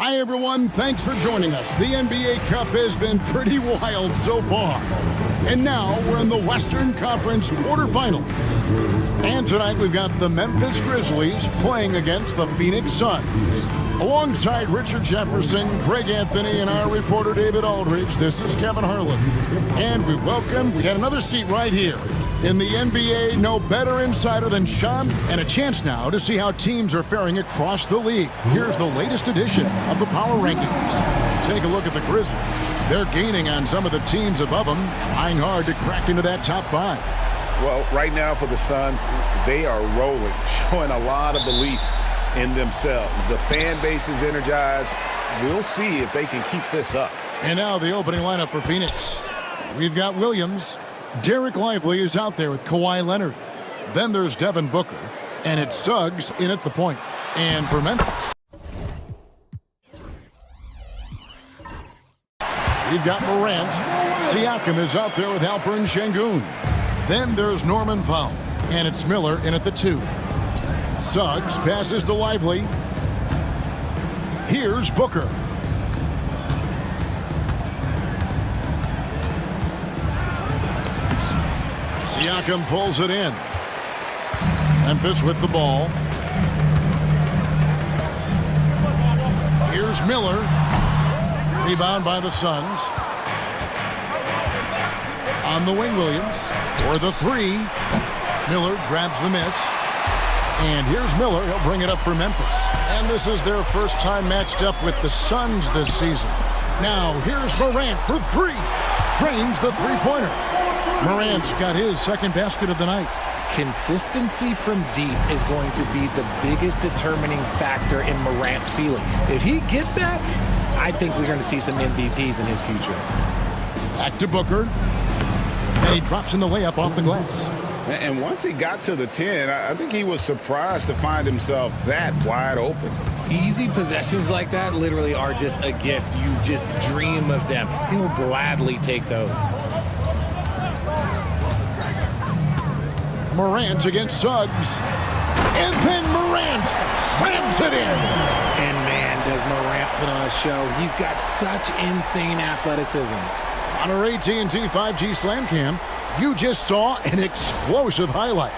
Hi, everyone. Thanks for joining us. The NBA Cup has been pretty wild so far. And now we're in the Western Conference quarterfinals. And tonight we've got the Memphis Grizzlies playing against the Phoenix Suns. Alongside Richard Jefferson, Greg Anthony, and our reporter David Aldridge, this is Kevin Harlan. And we got another seat right here. In the NBA, no better insider than Sean, and a chance now to see how teams are faring across the league. Here's the latest edition of the Power Rankings. Take a look at the Grizzlies. They're gaining on some of the teams above them, trying hard to crack into that top five. Well, right now for the Suns, they are rolling, showing a lot of belief in themselves. The fan base is energized. We'll see if they can keep this up. And now the opening lineup for Phoenix. We've got Williams. Derek Lively is out there with Kawhi Leonard. Then there's Devin Booker. And it's Suggs in at the point. And for Memphis, we've got Morant. Siakam is out there with Alperen Şengün. Then there's Norman Powell. And it's Miller in at the 2. Suggs passes to Lively. Here's Booker. Siakam pulls it in. Memphis with the ball. Here's Miller. Rebound by the Suns. On the wing, Williams. For the 3. Miller grabs the miss. And here's Miller. He'll bring it up for Memphis. And this is their first time matched up with the Suns this season. Now here's Morant for 3. Drains the three-pointer. Morant's got his second basket of the night. Consistency from deep is going to be the biggest determining factor in Morant's ceiling. If he gets that, I think we're going to see some MVPs in his future. Back to Booker. And he drops in the layup off the glass. And once he got to the 10, I think he was surprised to find himself that wide open. Easy possessions like that literally are just a gift. You just dream of them. He'll gladly take those. Morant against Suggs. And then Morant slams it in. And man, does Morant put on a show. He's got such insane athleticism. On our AT&T 5G Slam Cam, you just saw an explosive highlight.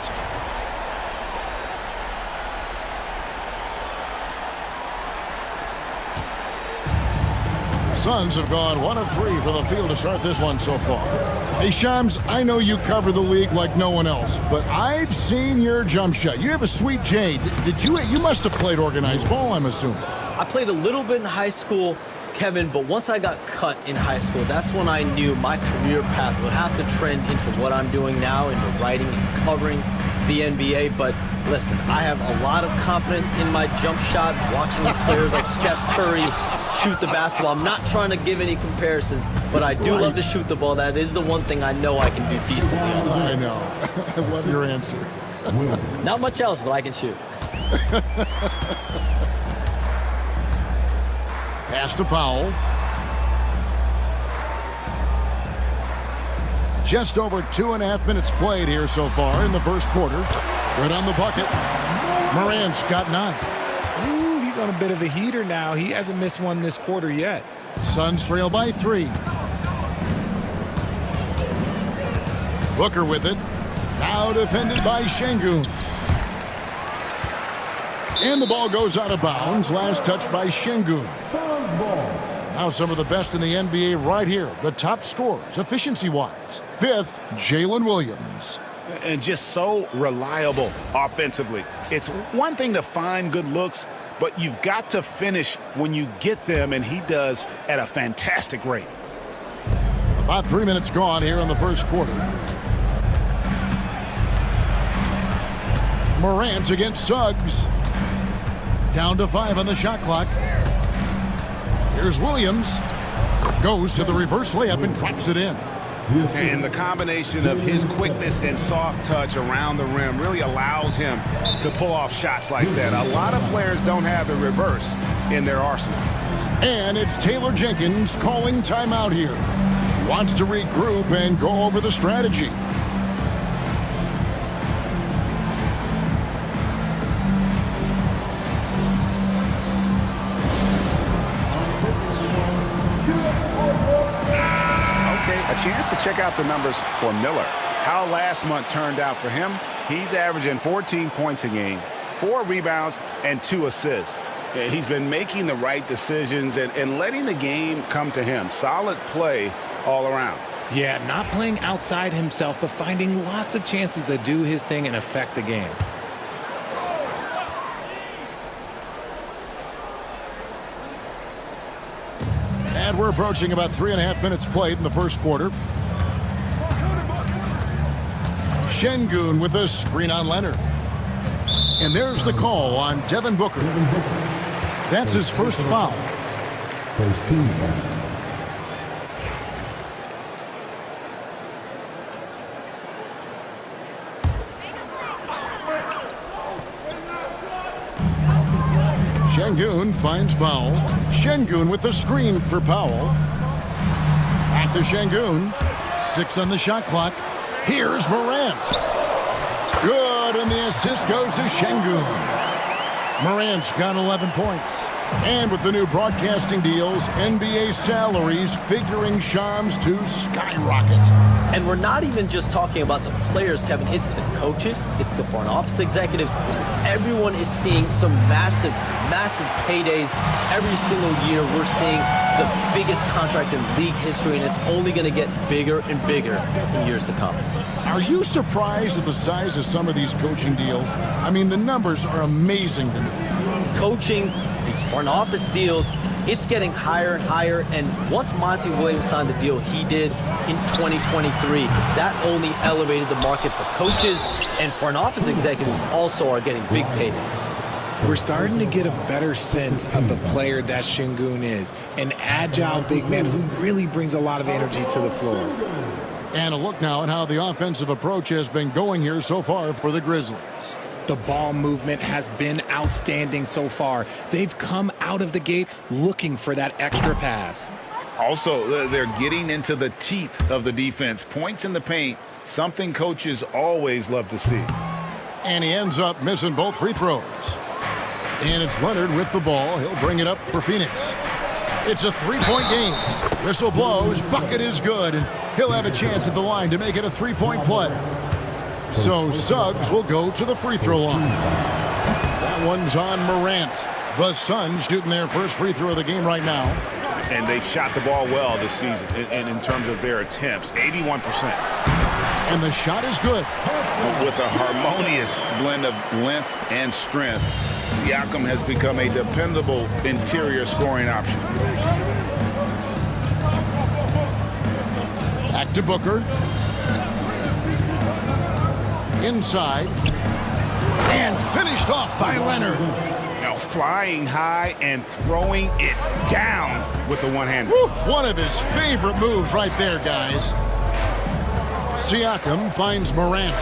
The Suns have gone 1 of 3 from the field to start this one so far. Hey, Shams, I know you cover the league like no one else, but I've seen your jump shot. You have a sweet J. You must have played organized ball, I'm assuming. I played a little bit in high school, Kevin, but once I got cut in high school, that's when I knew my career path would have to trend into what I'm doing now, into writing and covering the NBA. But listen, I have a lot of confidence in my jump shot, watching players like Steph Curry shoot the basketball. I'm not trying to give any comparisons, but I do love to shoot the ball. That is the one thing I know I can do decently on the floor. I know. I love your answer. Not much else, but I can shoot. Pass to Powell. Just over 2.5 minutes played here so far in the first quarter. Good on the bucket. Morant's got 9. Ooh, he's on a bit of a heater now. He hasn't missed one this quarter yet. Suns trail by 3. Booker with it. Now defended by Şengün. And the ball goes out of bounds. Last touch by Şengün. Now some of the best in the NBA right here. The top scorers, efficiency-wise. 5th, Jalen Williams. And just so reliable offensively. It's one thing to find good looks, but you've got to finish when you get them, and he does at a fantastic rate. About 3 minutes gone here in the first quarter. Morant against Suggs. Down to 5 on the shot clock. Here's Williams. Goes to the reverse layup and drops it in. And the combination of his quickness and soft touch around the rim really allows him to pull off shots like that. A lot of players don't have the reverse in their arsenal. And it's Taylor Jenkins calling timeout here. Wants to regroup and go over the strategy. chance to check out the numbers for Miller. How last month turned out for him, he's averaging 14 points a game, 4 rebounds, and 2 assists. He's been making the right decisions and letting the game come to him. Solid play all around. Yeah, not playing outside himself, but finding lots of chances to do his thing and affect the game. And we're approaching about 3.5 minutes played in the first quarter. Şengün with a screen on Leonard. And there's the call on Devin Booker. That's his first foul. First team foul. Şengün finds Powell. Şengün with the screen for Powell. Back to Şengün. 6 on the shot clock. Here's Morant. Good, and the assist goes to Şengün. Morant's got 11 points. And with the new broadcasting deals, NBA salaries figuring Shams to skyrocket. And we're not even just talking about the players, Kevin. It's the coaches. It's the front office executives. Everyone is seeing some massive, massive paydays. Every single year we're seeing the biggest contract in league history, and it's only going to get bigger and bigger in years to come. Are you surprised at the size of some of these coaching deals? I mean, the numbers are amazing to me. Coaching, these front office deals, it's getting higher and higher. And once Monty Williams signed the deal he did in 2023, that only elevated the market for coaches, and front office executives also are getting big paydays. We're starting to get a better sense of the player that Şengün is. An agile big man who really brings a lot of energy to the floor. And a look now at how the offensive approach has been going here so far for the Grizzlies. The ball movement has been outstanding so far. They've come out of the gate looking for that extra pass. Also, they're getting into the teeth of the defense. Points in the paint, something coaches always love to see. And he ends up missing both free throws. And it's Leonard with the ball. He'll bring it up for Phoenix. It's a 3-point game. Whistle blows. Bucket is good. And he'll have a chance at the line to make it a 3-point play. So Suggs will go to the free throw line. That one's on Morant. The Suns shooting their first free throw of the game right now. And they've shot the ball well this season in terms of their attempts, 81%. And the shot is good. With a harmonious blend of length and strength, Siakam has become a dependable interior scoring option. Back to Booker. Inside. And finished off by Leonard. Now flying high and throwing it down with the one-hander. One of his favorite moves right there, guys. Siakam finds Morant.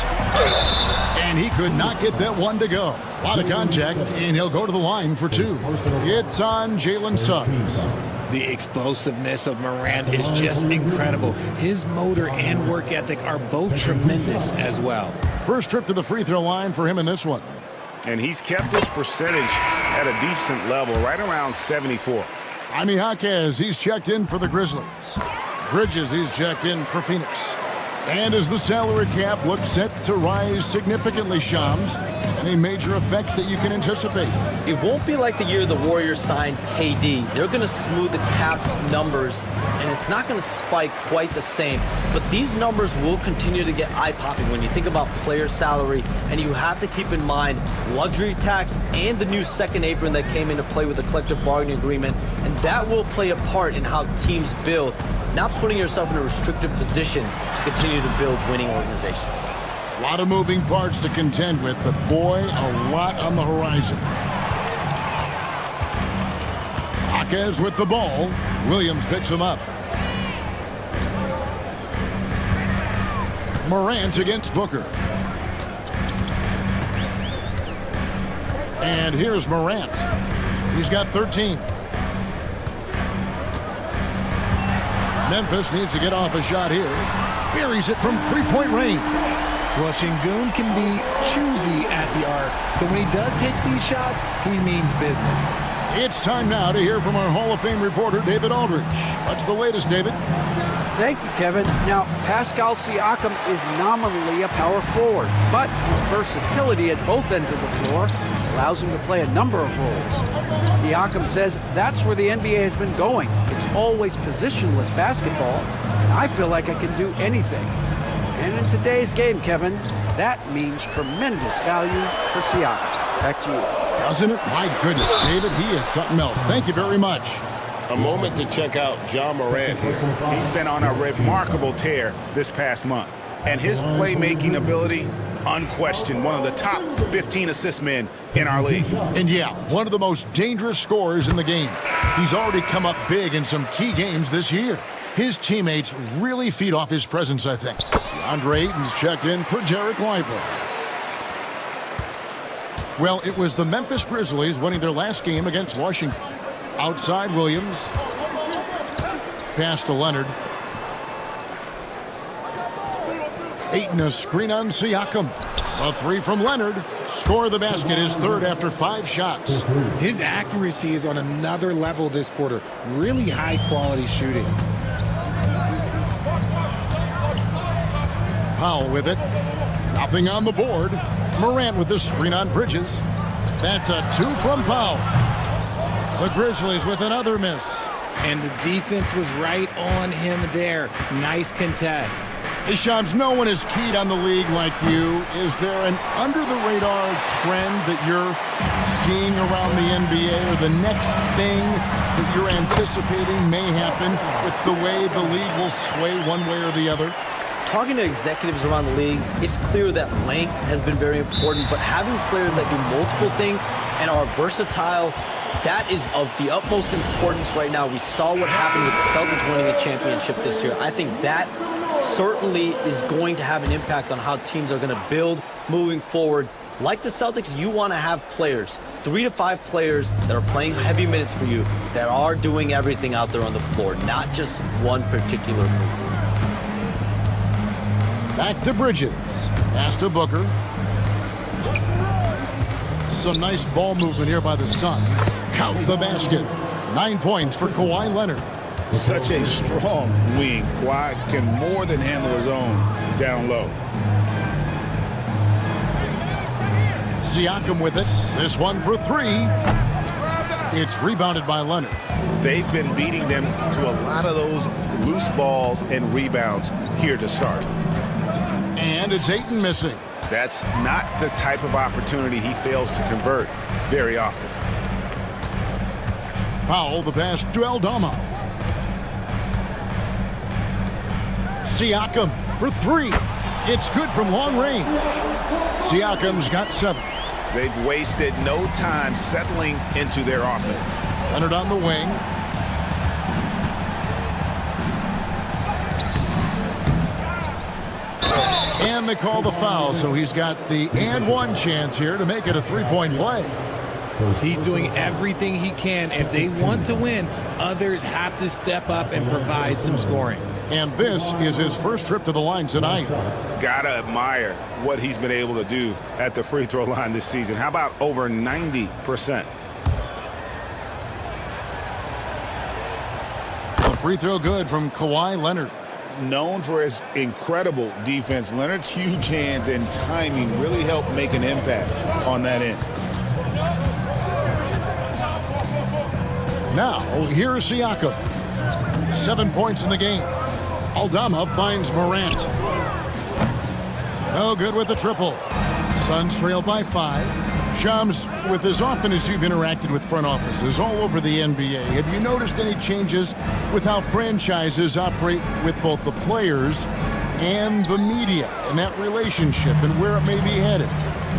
And he could not get that one to go. A lot of contact, and he'll go to the line for 2. It's on Jalen Suggs. The explosiveness of Morant is just incredible. His motor and work ethic are both tremendous as well. First trip to the free throw line for him in this one. And he's kept this percentage at a decent level, right around 74. Jaime Jaquez, he's checked in for the Grizzlies. Bridges, he's checked in for Phoenix. And as the salary cap looks set to rise significantly, Shams, any major effects that you can anticipate? It won't be like the year the Warriors signed KD. They're going to smooth the cap numbers, and it's not going to spike quite the same. But these numbers will continue to get eye-popping when you think about player salary, and you have to keep in mind luxury tax and the new second apron that came into play with the collective bargaining agreement, and that will play a part in how teams build, not putting yourself in a restrictive position to continue to build winning organizations. A lot of moving parts to contend with, but boy, a lot on the horizon. Jaquez with the ball. Williams picks him up. Morant against Booker. And here's Morant. He's got 13. Memphis needs to get off a shot here. Buries it from three-point range. Well, Şengün can be choosy at the arc, so when he does take these shots, he means business. It's time now to hear from our Hall of Fame reporter, David Aldridge. What's the latest, David? Thank you, Kevin. Now, Pascal Siakam is nominally a power forward, but his versatility at both ends of the floor allows him to play a number of roles. Siakam says that's where the NBA has been going. It's always positionless basketball, and I feel like I can do anything. And in today's game, Kevin, that means tremendous value for Siakam. Back to you. Doesn't it? My goodness, David, he is something else. Thank you very much. A moment to check out John Morant here. He's been on a remarkable tear this past month. And his playmaking ability, unquestioned, one of the top 15 assist men in our league. And yeah, one of the most dangerous scorers in the game. He's already come up big in some key games this year. His teammates really feed off his presence, I think. Andre Ayton's checked in for Derek Lively. Well, it was the Memphis Grizzlies winning their last game against Washington. Outside Williams. Pass to Leonard. Ayton a screen on Siakam. A three from Leonard. Score the basket, his third after 5 shots. His accuracy is on another level this quarter. Really high-quality shooting. Powell with it. Nothing on the board. Morant with the screen on Bridges. That's a 2 from Powell. The Grizzlies with another miss. And the defense was right on him there. Nice contest. Hey, Shams, no one is keyed on the league like you. Is there an under-the-radar trend that you're seeing around the NBA, or the next thing that you're anticipating may happen with the way the league will sway one way or the other? Talking to executives around the league, it's clear that length has been very important, but having players that do multiple things and are versatile, that is of the utmost importance right now. We saw what happened with the Celtics winning a championship this year. I think that certainly is going to have an impact on how teams are going to build moving forward. Like the Celtics, you want to have players, 3 to 5 players that are playing heavy minutes for you, that are doing everything out there on the floor, not just one particular move. Back to Bridges. Pass to Booker. Some nice ball movement here by the Suns. Count the basket. 9 points for Kawhi Leonard. Such a strong wing. Kawhi can more than handle his own down low. Siakam with it. This one for 3. It's rebounded by Leonard. They've been beating them to a lot of those loose balls and rebounds here to start. And it's Ayton missing. That's not the type of opportunity he fails to convert very often. Powell, the pass to Aldama. Siakam for 3. It's good from long range. Siakam's got 7. They've wasted no time settling into their offense. Leonard on the wing. And they call the foul, so he's got the and one chance here to make it a 3-point play. He's doing everything he can. If they want to win, others have to step up and provide some scoring. And this is his first trip to the line tonight. Gotta admire what he's been able to do at the free throw line this season. How about over 90%? A free throw good from Kawhi Leonard. Known for his incredible defense, Leonard's huge hands and timing really helped make an impact on that end. Now, here's Siakam. 7 points in the game. Aldama finds Morant. No good with the triple. Suns trail by 5. Shams, with as often as you've interacted with front offices all over the NBA, have you noticed any changes with how franchises operate with both the players and the media and that relationship and where it may be headed?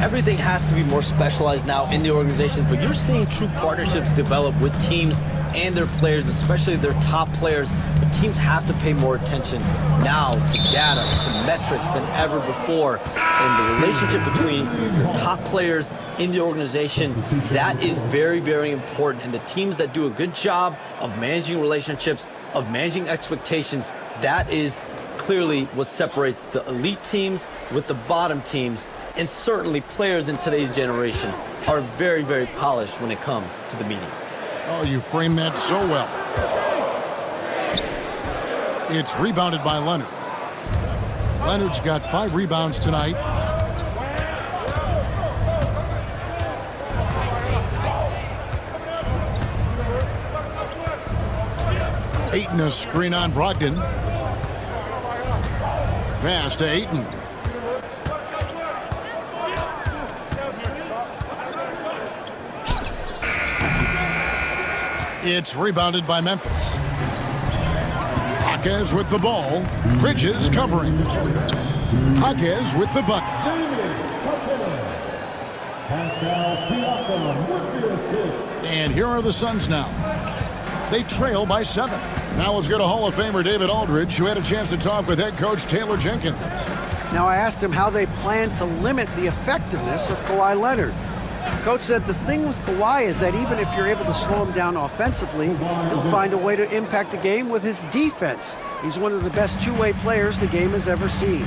Everything has to be more specialized now in the organizations, but you're seeing true partnerships develop with teams and their players, especially their top players. But teams have to pay more attention now to data, to metrics than ever before. And the relationship between your top players in the organization, that is very, very important. And the teams that do a good job of managing relationships, of managing expectations, that is clearly what separates the elite teams with the bottom teams. And certainly players in today's generation are very, very polished when it comes to the meeting. Oh, you framed that so well. It's rebounded by Leonard. Leonard's got 5 rebounds tonight. Ayton a screen on Brogdon. Pass to Ayton. It's rebounded by Memphis. Jaquez with the ball. Bridges covering. Jaquez with the bucket. And here are the Suns now. They trail by 7. Now let's go to Hall of Famer David Aldridge, who had a chance to talk with head coach Taylor Jenkins. Now I asked him how they plan to limit the effectiveness of Kawhi Leonard. Coach said the thing with Kawhi is that even if you're able to slow him down offensively, he'll find a way to impact the game with his defense. He's one of the best two-way players the game has ever seen.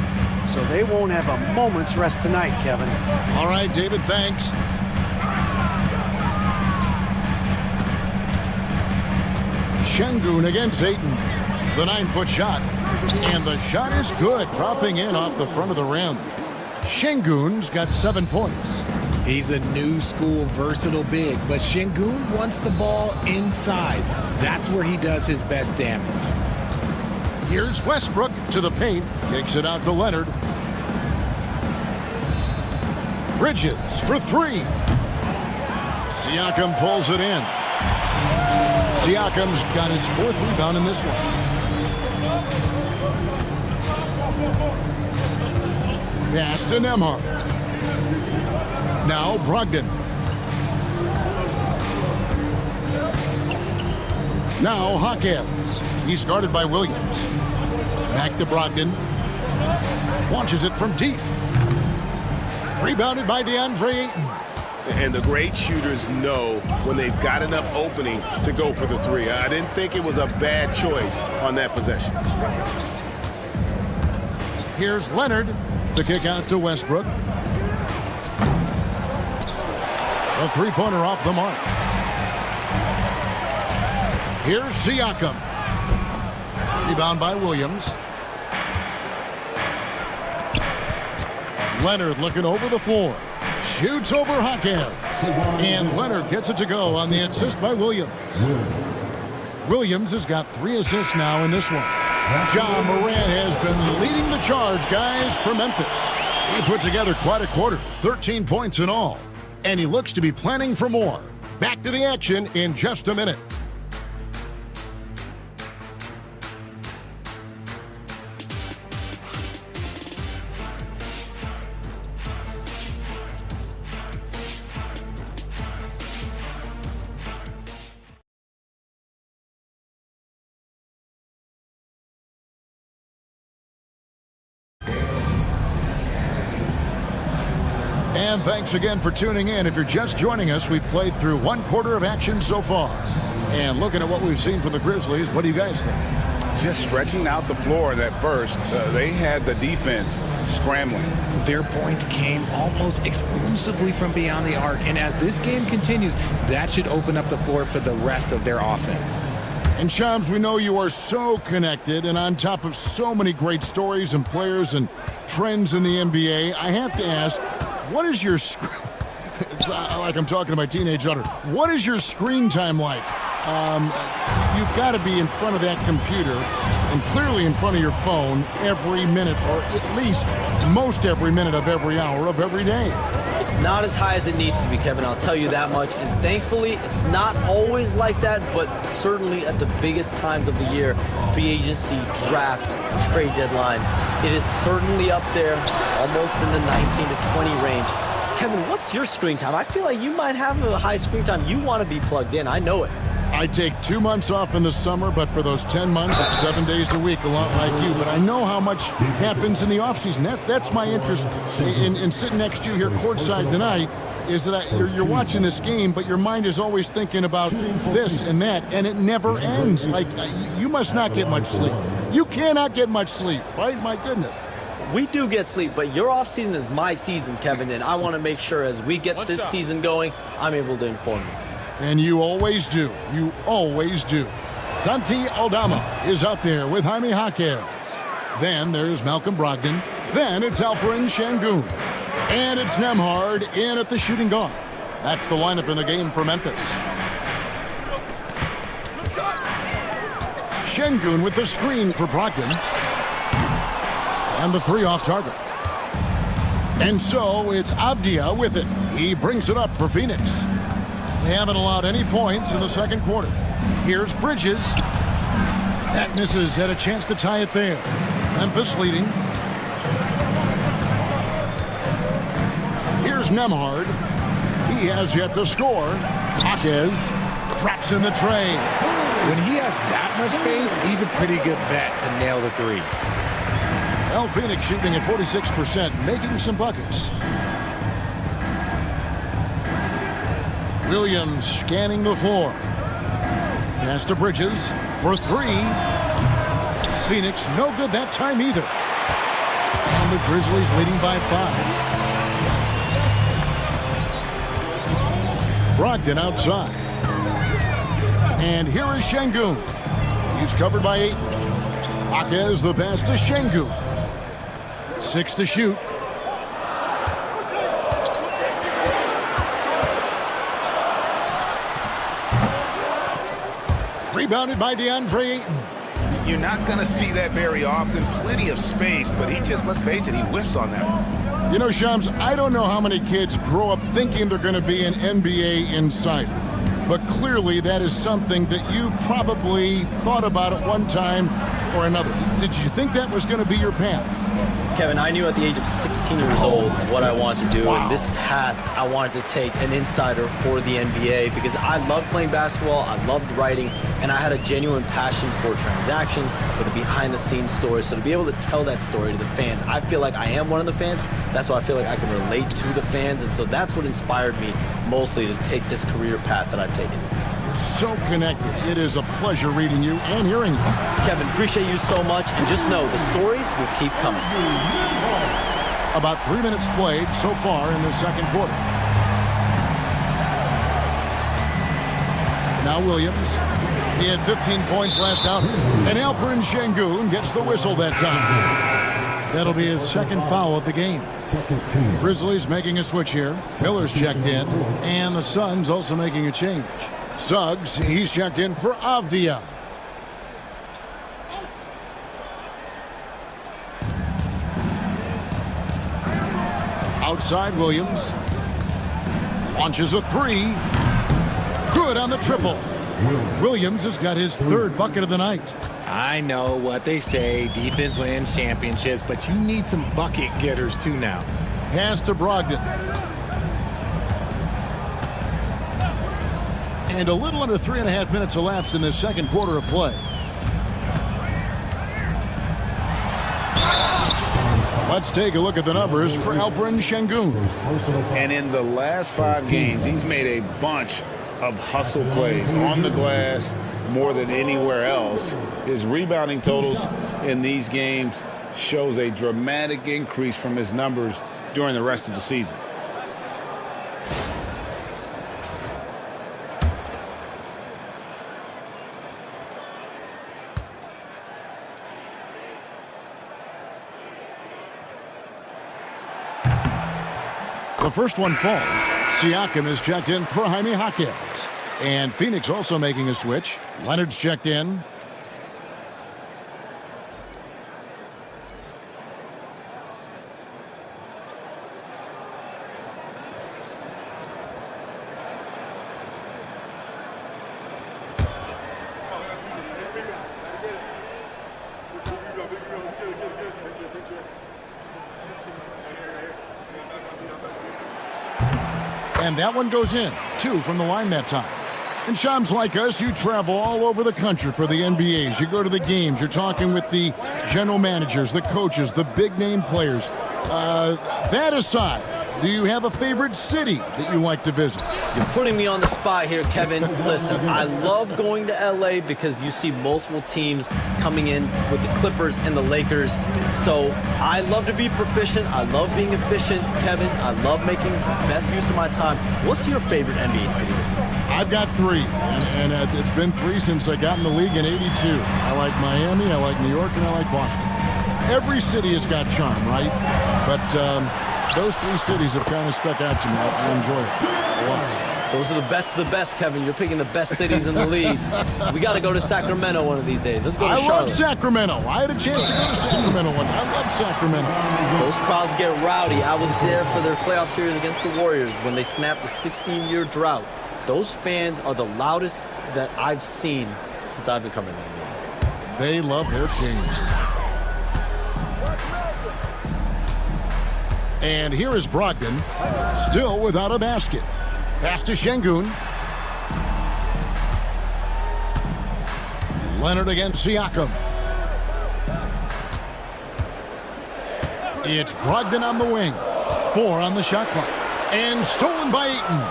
So they won't have a moment's rest tonight, Kevin. All right, David, thanks. Şengün against Ayton. The 9-foot shot. And the shot is good, dropping in off the front of the rim. Şengün's got 7 points. He's a new school versatile big, but Şengün wants the ball inside. That's where he does his best damage. Here's Westbrook to the paint. Kicks it out to Leonard. Bridges for 3. Siakam pulls it in. Siakam's got his 4th rebound in this one. Pass to Nembhard. Now Brogdon. Now Jaquez. He's guarded by Williams. Back to Brogdon. Launches it from deep. Rebounded by DeAndre Ayton. And the great shooters know when they've got enough opening to go for the 3. I didn't think it was a bad choice on that possession. Here's Leonard. The kick out to Westbrook. A 3-pointer off the mark. Here's Siakam. Rebound by Williams. Leonard looking over the floor. Shoots over Jaquez. And Leonard gets it to go on the assist by Williams. Williams has got 3 assists now in this one. Ja Morant has been leading the charge, guys, for Memphis. He put together quite a quarter, 13 points in all. And he looks to be planning for more. Back to the action in just a minute. And thanks again for tuning in. If you're just joining us, we've played through 1 quarter of action so far. And looking at what we've seen from the Grizzlies, what do you guys think? Just stretching out the floor in that first. They had the defense scrambling. Their points came almost exclusively from beyond the arc. And as this game continues, that should open up the floor for the rest of their offense. And Shams, we know you are so connected and on top of so many great stories and players and trends in the NBA. I have to ask, what is your it's like I'm talking to my teenage daughter. What is your screen time like? You've got to be in front of that computer and clearly in front of your phone every minute, or at least most every minute of every hour of every day. It's not as high as it needs to be, Kevin. I'll tell you that much. And thankfully, it's not always like that, but certainly at the biggest times of the year, free agency, draft, trade deadline, it is certainly up there, almost in the 19 to 20 range. Kevin, what's your screen time? I feel like you might have a high screen time. You want to be plugged in. I know it. I take 2 months off in the summer, but for those 10 months, it's 7 days a week, a lot like you. But I know how much happens in the offseason. That's my interest in sitting next to you here courtside tonight, is that you're watching this game, but your mind is always thinking about this and that, and it never ends. Like, you must not get much sleep. You cannot get much sleep, right? My goodness. We do get sleep, but your offseason is my season, Kevin, and I want to make sure as we get this season going, I'm able to inform you. And you always do. You always do. Santi Aldama is out there with Jaime Jaquez. Then there's Malcolm Brogdon. Then it's Alperen Şengün. And it's Nembhard in at the shooting guard. That's the lineup in the game for Memphis. Şengün with the screen for Brogdon. And the three off target. And so it's Avdia with it. He brings it up for Phoenix. They haven't allowed any points in the second quarter. Here's Bridges. That misses. Had a chance to tie it there. Memphis leading. Here's Nembhard. He has yet to score. Jaquez traps in the tray. When he has that much space, he's a pretty good bet to nail the three. Well, Phoenix shooting at 46%, making some buckets. Williams scanning the floor. Pass to Bridges for three. Phoenix no good that time either. And the Grizzlies leading by 5. Brogdon outside. And here is Şengün. He's covered by 8. Jaquez the pass to Şengün. 6 to shoot. Rebounded by DeAndre Ayton. You're not going to see that very often. Plenty of space, but he just, let's face it, he whiffs on that one. You know, Shams, I don't know how many kids grow up thinking they're going to be an NBA insider. But clearly that is something that you probably thought about at one time or another. Did you think that was going to be your path? Kevin, I knew at the age of 16 years old what I wanted to do. Wow. And this path, I wanted to take an insider for the NBA because I loved playing basketball, I loved writing, and I had a genuine passion for transactions, for the behind-the-scenes stories. So to be able to tell that story to the fans, I feel like I am one of the fans. That's why I feel like I can relate to the fans. And so that's what inspired me mostly to take this career path that I've taken. You're so connected. It is a pleasure reading you and hearing you. Kevin, appreciate you so much. And just know the stories will keep coming. About 3 minutes played so far in the second quarter. Now Williams. He had 15 points last outing. And Alperen Şengün gets the whistle that time. That'll be his second foul of the game. Second team. Grizzlies making a switch here. Miller's checked in. And the Suns also making a change. Suggs, he's checked in for Avdia. Outside Williams. Launches a three. Good on the triple. Williams has got his third bucket of the night. I know what they say, defense wins championships, but you need some bucket getters too now. Pass to Brogdon. And a little under 3.5 minutes elapsed in this second quarter of play. Let's take a look at the numbers for Alperen Şengün. And in the last 5 games, he's made a bunch of hustle plays on the glass more than anywhere else. His rebounding totals in these games shows a dramatic increase from his numbers during the rest of the season. The first one falls. Siakam is checked in for Jaime Jaquez. And Phoenix also making a switch. Leonard's checked in. And that one goes in. 2 from the line that time. And Shams, like us, you travel all over the country for the NBAs. You go to the games. You're talking with the general managers, the coaches, the big-name players. That aside, do you have a favorite city that you like to visit? You're putting me on the spot here, Kevin. Listen, I love going to LA because you see multiple teams coming in with the Clippers and the Lakers. So I love to be proficient. I love being efficient, Kevin. I love making the best use of my time. What's your favorite NBA city? I've got 3, and it's been 3 since I got in the league in '82. I like Miami, I like New York, and I like Boston. Every city has got charm, right? But those 3 cities have kind of stuck out to me. I enjoy it a lot. Those are the best, Kevin. You're picking the best cities in the league. We got to go to Sacramento one of these days. Let's go to Charlotte. I love Sacramento. I had a chance to go to Sacramento one. I love Sacramento. Those crowds get rowdy. I was there for their playoff series against the Warriors when they snapped the 16-year drought. Those fans are the loudest that I've seen since I've been covering the NBA. They love their games. And here is Brogdon, still without a basket. Pass to Şengün. Leonard against Siakam. It's Brogdon on the wing. 4 on the shot clock. And stolen by Ayton.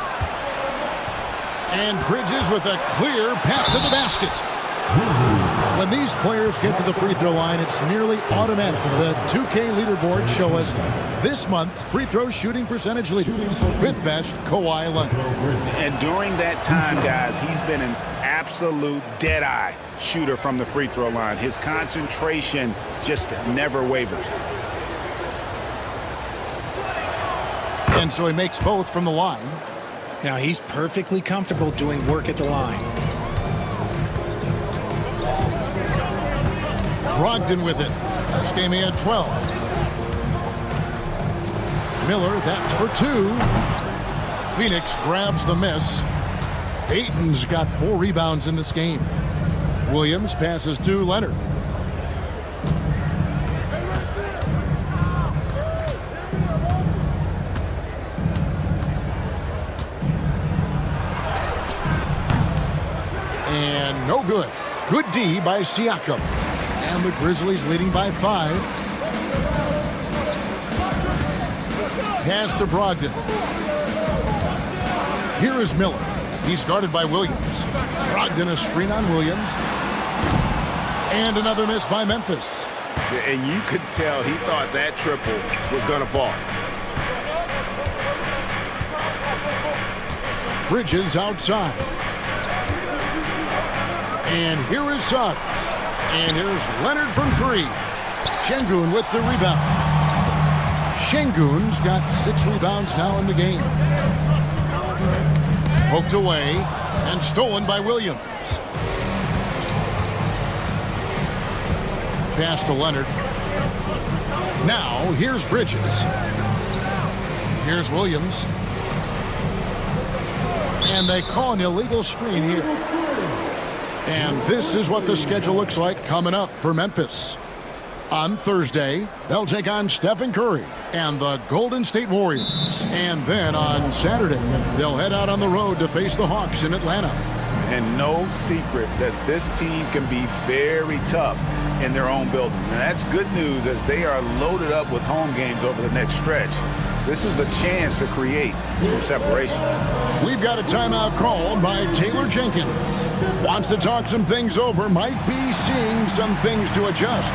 And Bridges with a clear path to the basket. When these players get to the free throw line, it's nearly automatic. The 2K leaderboards show us this month's free throw shooting percentage leader. 5th best, Kawhi Leonard. And during that time, guys, he's been an absolute dead-eye shooter from the free throw line. His concentration just never wavers. And so he makes both from the line. Now he's perfectly comfortable doing work at the line. Brogdon with it. This game he had 12. Miller, that's for 2. Phoenix grabs the miss. Ayton's got 4 rebounds in this game. Williams passes to Leonard. And no good. Good D by Siakam. And the Grizzlies leading by 5. Pass to Brogdon. Here is Miller. He's guarded by Williams. Brogdon a screen on Williams. And another miss by Memphis. And you could tell he thought that triple was going to fall. Bridges outside. And here is Suggs. And here's Leonard from 3. Şengün with the rebound. Şengün's got 6 rebounds now in the game. Poked away and stolen by Williams. Pass to Leonard. Now here's Bridges. Here's Williams. And they call an illegal screen here. And this is what the schedule looks like coming up for Memphis. On Thursday, they'll take on Stephen Curry and the Golden State Warriors. And then on Saturday, they'll head out on the road to face the Hawks in Atlanta. And no secret that this team can be very tough in their own building. And that's good news as they are loaded up with home games over the next stretch. This is a chance to create some separation. We've got a timeout called by Taylor Jenkins. Wants to talk some things over, might be seeing some things to adjust.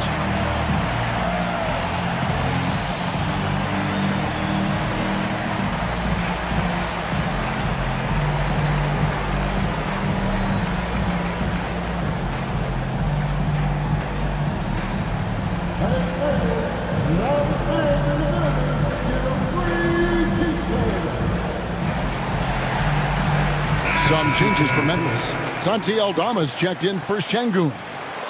Some changes for Memphis. Santi Aldama's checked in for Şengün.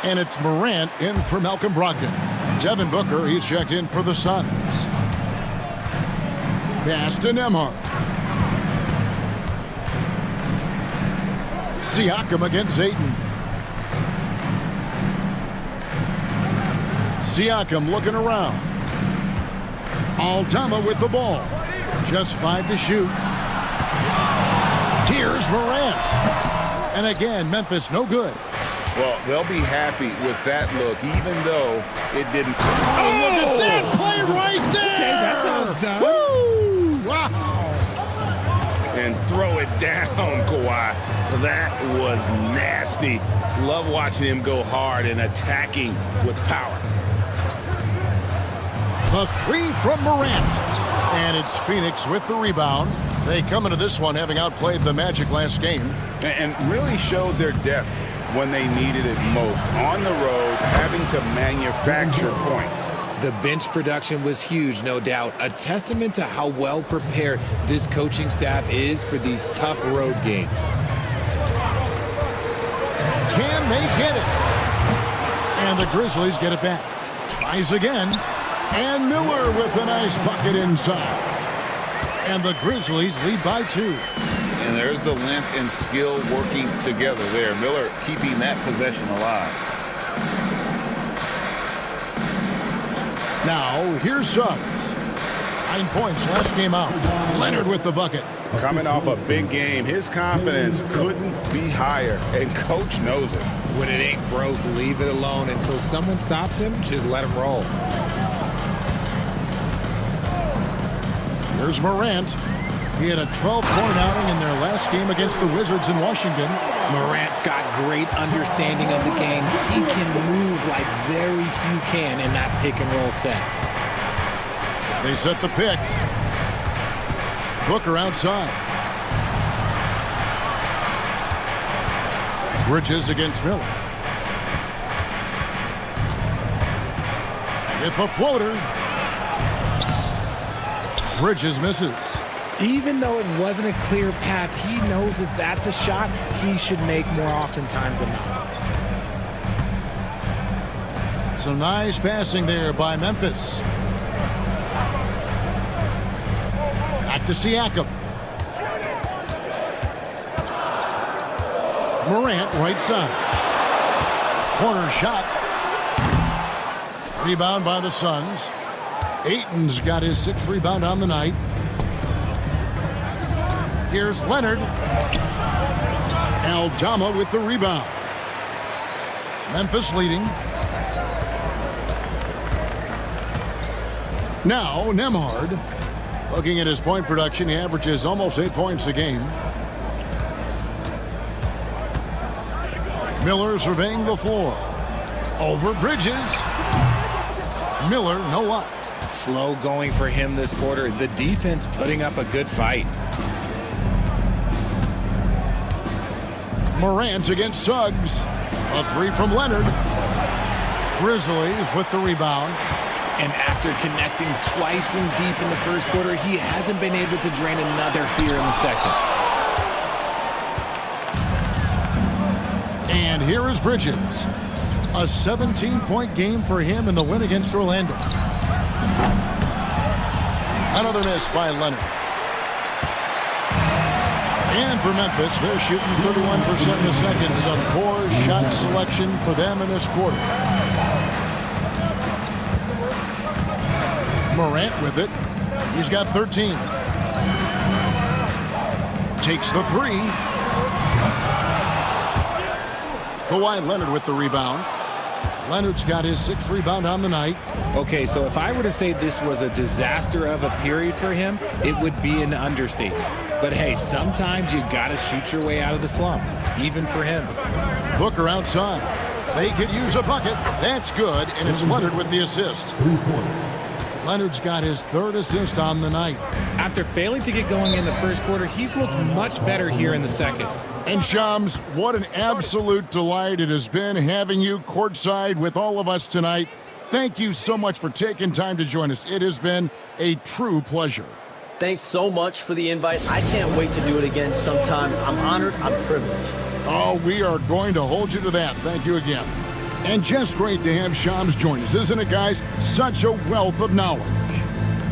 And it's Morant in for Malcolm Brogdon. Devin Booker, he's checked in for the Suns. Pass to Nembhard. Siakam against Ayton. Siakam looking around. Aldama with the ball. Just 5 to shoot. Here's Morant. And again, Memphis no good. Well, they'll be happy with that look, even though it didn't. Oh, look at that play right there. Okay, that's how it's done. Woo! Wow. And throw it down, Kawhi. That was nasty. Love watching him go hard and attacking with power. The 3 from Morant. And it's Phoenix with the rebound. They come into this one having outplayed the Magic last game. And really showed their depth when they needed it most. On the road, having to manufacture points. The bench production was huge, no doubt. A testament to how well prepared this coaching staff is for these tough road games. Can they get it? And the Grizzlies get it back. Tries again. And Miller with a nice bucket inside. And the Grizzlies lead by 2. And there's the length and skill working together there. Miller keeping that possession alive. Now, here's Suggs. 9 points last game out. Leonard with the bucket. Coming off a big game, his confidence couldn't be higher, and coach knows it. When it ain't broke, leave it alone until someone stops him. Just let him roll. Here's Morant. He had a 12-point outing in their last game against the Wizards in Washington. Morant's got great understanding of the game. He can move like very few can in that pick-and-roll set. They set the pick. Booker outside. Bridges against Miller. With the floater. Bridges misses. Even though it wasn't a clear path, he knows that that's a shot he should make more oftentimes than not. Some nice passing there by Memphis. Back to Siakam. Morant, right side. Corner shot. Rebound by the Suns. Ayton's got his 6th rebound on the night. Here's Leonard. Aldama with the rebound. Memphis leading. Now, Nembhard. Looking at his point production, he averages almost 8 points a game. Miller surveying the floor. Over Bridges. Miller, no luck. Slow going for him this quarter. The defense putting up a good fight. Morant against Suggs. A 3 from Leonard. Grizzlies with the rebound. And after connecting twice from deep in the first quarter, he hasn't been able to drain another here in the second. And here is Bridges. A 17-point game for him in the win against Orlando. Another miss by Leonard. And for Memphis, they're shooting 31% in the second. Some poor shot selection for them in this quarter. Morant with it. He's got 13. Takes the 3. Kawhi Leonard with the rebound. Leonard's got his 6th rebound on the night. Okay, so if I were to say this was a disaster of a period for him, it would be an understatement. But hey, sometimes you gotta shoot your way out of the slump, even for him. Booker outside. They could use a bucket. That's good, and it's Leonard with the assist. 3 points. Leonard's got his 3rd assist on the night. After failing to get going in the first quarter, he's looked much better here in the second. And Shams, what an absolute delight it has been having you courtside with all of us tonight. Thank you so much for taking time to join us. It has been a true pleasure. Thanks so much for the invite. I can't wait to do it again sometime. I'm honored. I'm privileged. Oh, we are going to hold you to that. Thank you again. And just great to have Shams join us, isn't it, guys? Such a wealth of knowledge.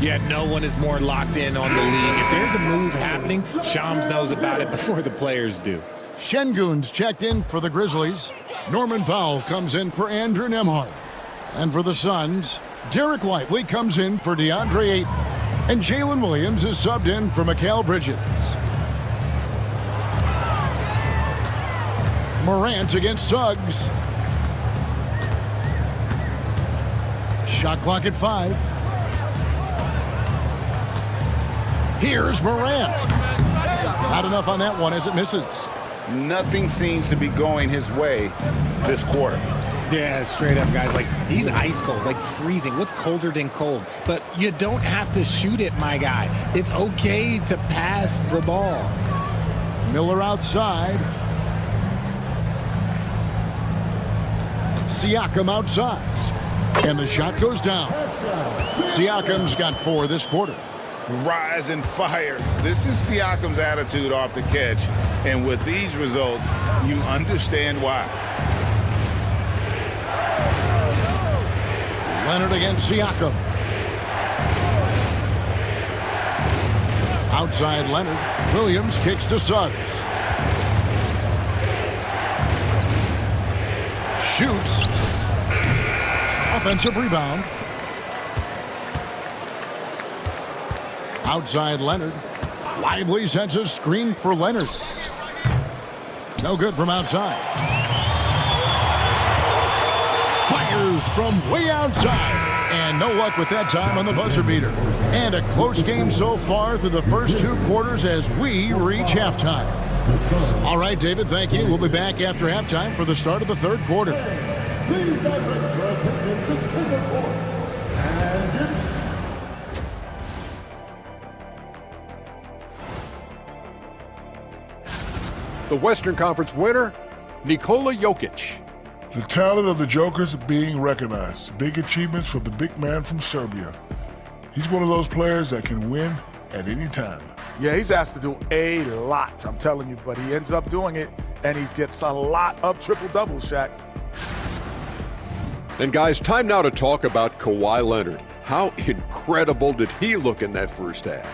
Yeah, no one is more locked in on the league. If there's a move happening, Shams knows about it before the players do. Şengün's checked in for the Grizzlies. Norman Powell comes in for Andrew Nembhard. And for the Suns, Derek Lively comes in for DeAndre Ayton. And Jalen Williams is subbed in for Mikal Bridges. Morant against Suggs. Shot clock at 5. Here's Morant. Not enough on that one as it misses. Nothing seems to be going his way this quarter. Yeah, straight up, guys. Like, he's ice cold, like freezing. What's colder than cold? But you don't have to shoot it, my guy. It's okay to pass the ball. Miller outside. Siakam outside. And the shot goes down. Siakam's got 4 this quarter. Rising fires. This is Siakam's attitude off the catch. And with these results, you understand why. Leonard against Siakam. Outside Leonard. Williams kicks to Suggs. Shoots. Offensive rebound. Outside Leonard. Lively sends a screen for Leonard. No good from outside. Fires from way outside. And no luck with that time on the buzzer beater. And a close game so far through the first 2 quarters as we reach halftime. All right, David, thank you. We'll be back after halftime for the start of the 3rd quarter. The Western Conference winner, Nikola Jokic. The talent of the Jokers being recognized. Big achievements for the big man from Serbia. He's one of those players that can win at any time. Yeah, he's asked to do a lot, I'm telling you, but he ends up doing it, and he gets a lot of triple-doubles, Shaq. And guys, time now to talk about Kawhi Leonard. How incredible did he look in that first half?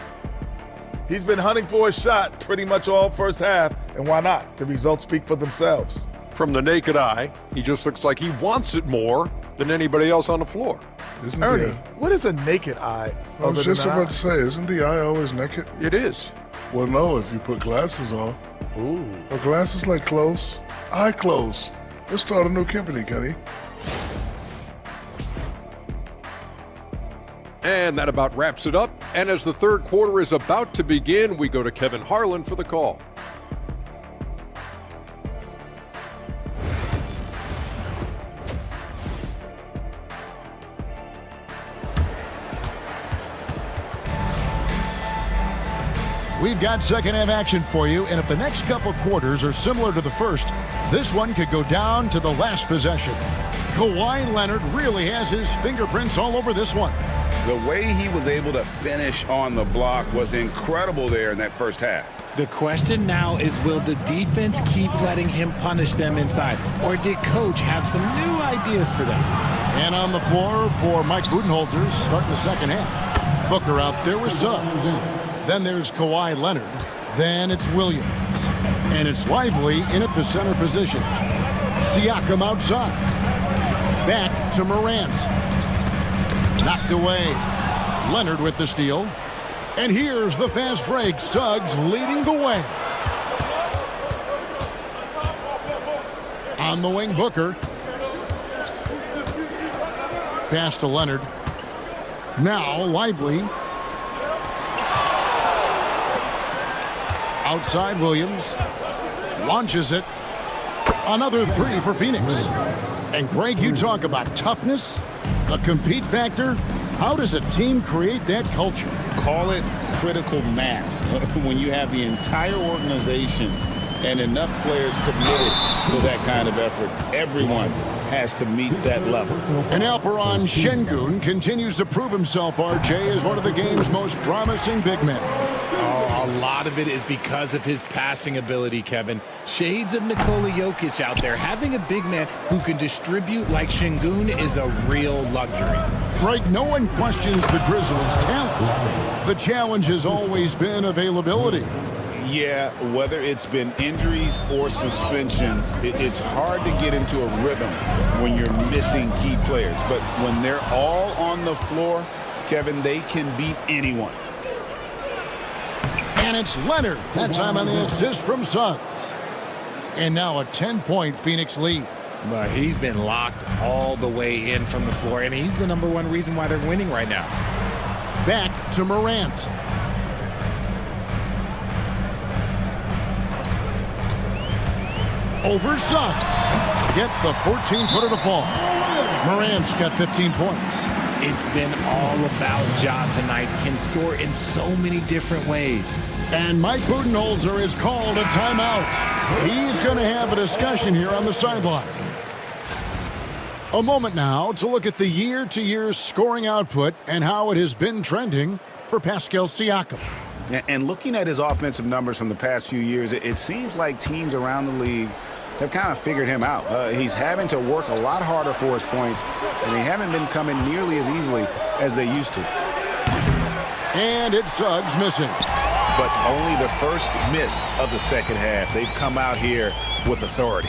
He's been hunting for a shot pretty much all first half, and why not? The results speak for themselves. From the naked eye, he just looks like he wants it more than anybody else on the floor. Isn't Ernie, the, what is a naked eye? I was just about to say, isn't the eye always naked? It is. Well, no, if you put glasses on. Ooh. Are glasses like clothes? Eye clothes. Let's start a new company, Kenny. And that about wraps it up. And as the 3rd quarter is about to begin, we go to Kevin Harlan for the call. We've got second half action for you, and if the next couple quarters are similar to the first, this one could go down to the last possession. Kawhi Leonard really has his fingerprints all over this one. The way he was able to finish on the block was incredible there in that first half. The question now is, will the defense keep letting him punish them inside? Or did Coach have some new ideas for them? And on the floor for Mike Budenholzer starting the second half. Booker out there with Suggs. Then there's Kawhi Leonard. Then it's Williams. And it's Lively in at the center position. Siakam outside. Back to Morant. Knocked away. Leonard with the steal. And here's the fast break. Suggs leading the way. On the wing, Booker. Pass to Leonard. Now Lively. Outside Williams. Launches it. Another 3 for Phoenix. And Greg, you talk about toughness, a compete factor. How does a team create that culture? Call it critical mass. When you have the entire organization and enough players committed to that kind of effort, everyone has to meet that level. And Alperen Şengün continues to prove himself, RJ, as one of the game's most promising big men. Oh, a lot of it is because of his passing ability, Kevin. Shades of Nikola Jokic out there. Having a big man who can distribute like Şengün is a real luxury. Greg, no one questions the Grizzlies' talent. The challenge has always been availability. Yeah, whether it's been injuries or suspensions, it's hard to get into a rhythm when you're missing key players. But when they're all on the floor, Kevin, they can beat anyone. And it's Leonard. That time on the assist from Suggs. And now a 10-point Phoenix lead. But he's been locked all the way in from the floor, and he's the #1 reason why they're winning right now. Back to Morant. over Suggs. Gets the 14-footer to fall. Morant's got 15 points. It's been all about Ja tonight. Can score in so many different ways. And Mike Budenholzer has called a timeout. He's going to have a discussion here on the sideline. A moment now to look at the year-to-year scoring output and how it has been trending for Pascal Siakam. And looking at his offensive numbers from the past few years, it seems like teams around the league have kind of figured him out. He's having to work a lot harder for his points, and they haven't been coming nearly as easily as they used to. And it's Suggs missing. But only the first miss of the second half. They've come out here with authority.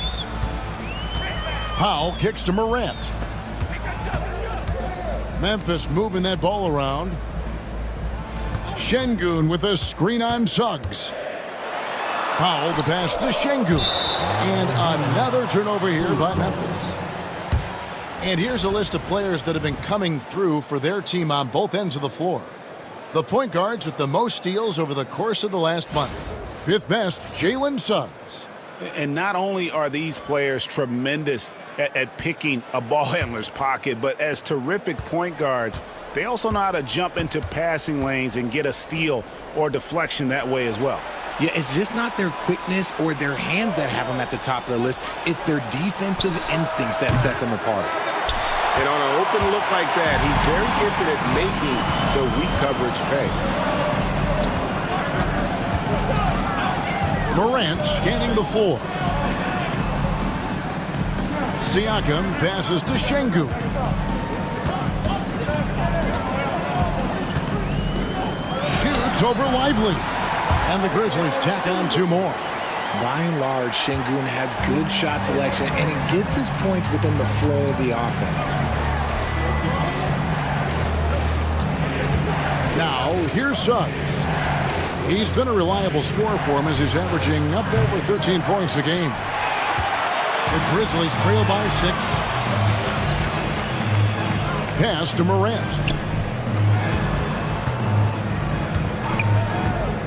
Powell kicks to Morant. Memphis moving that ball around. Şengün with a screen on Suggs. Powell the pass to Şengün. And another turnover here by Memphis. And here's a list of players that have been coming through for their team on both ends of the floor. The point guards with the most steals over the course of the last month. Fifth best, Jalen Suggs. And not only are these players tremendous at picking a ball handler's pocket, but as terrific point guards, they also know how to jump into passing lanes and get a steal or deflection that way as well. Yeah, it's just not their quickness or their hands that have them at the top of the list. It's their defensive instincts that set them apart. And on an open look like that, he's very gifted at making the weak coverage pay. Morant scanning the floor. Siakam passes to Şengün. Shoots over Lively. And the Grizzlies tack on two more. By and large, Şengün has good shot selection, and he gets his points within the flow of the offense. Now, here's Suggs. He's been a reliable scorer for him as he's averaging up over 13 points a game. The Grizzlies trail by 6. Pass to Morant.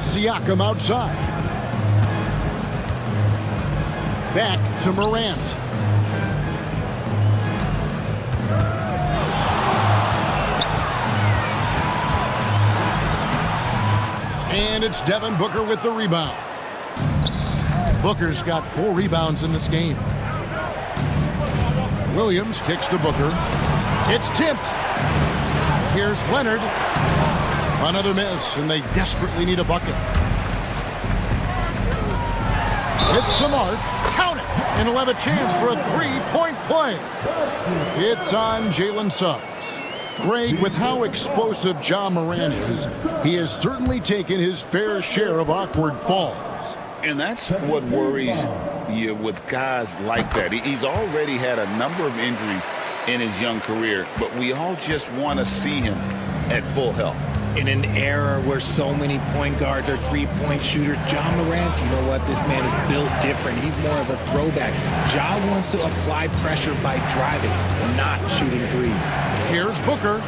Siakam outside. Back to Morant. And it's Devin Booker with the rebound. Booker's got 4 rebounds in this game. Williams kicks to Booker. It's tipped. Here's Leonard. Another miss, and they desperately need a bucket. It's the mark. Count it. And he'll have a chance for a 3-point play. It's on Jalen Suggs. Greg, with how explosive Ja Morant is, he has certainly taken his fair share of awkward falls. And that's what worries you with guys like that. He's already had a number of injuries in his young career, but we all just want to see him at full health. In an era where so many point guards are three-point shooters, Ja Morant, you know what? This man is built different. He's more of a throwback. Ja wants to apply pressure by driving, not shooting threes. Here's Booker.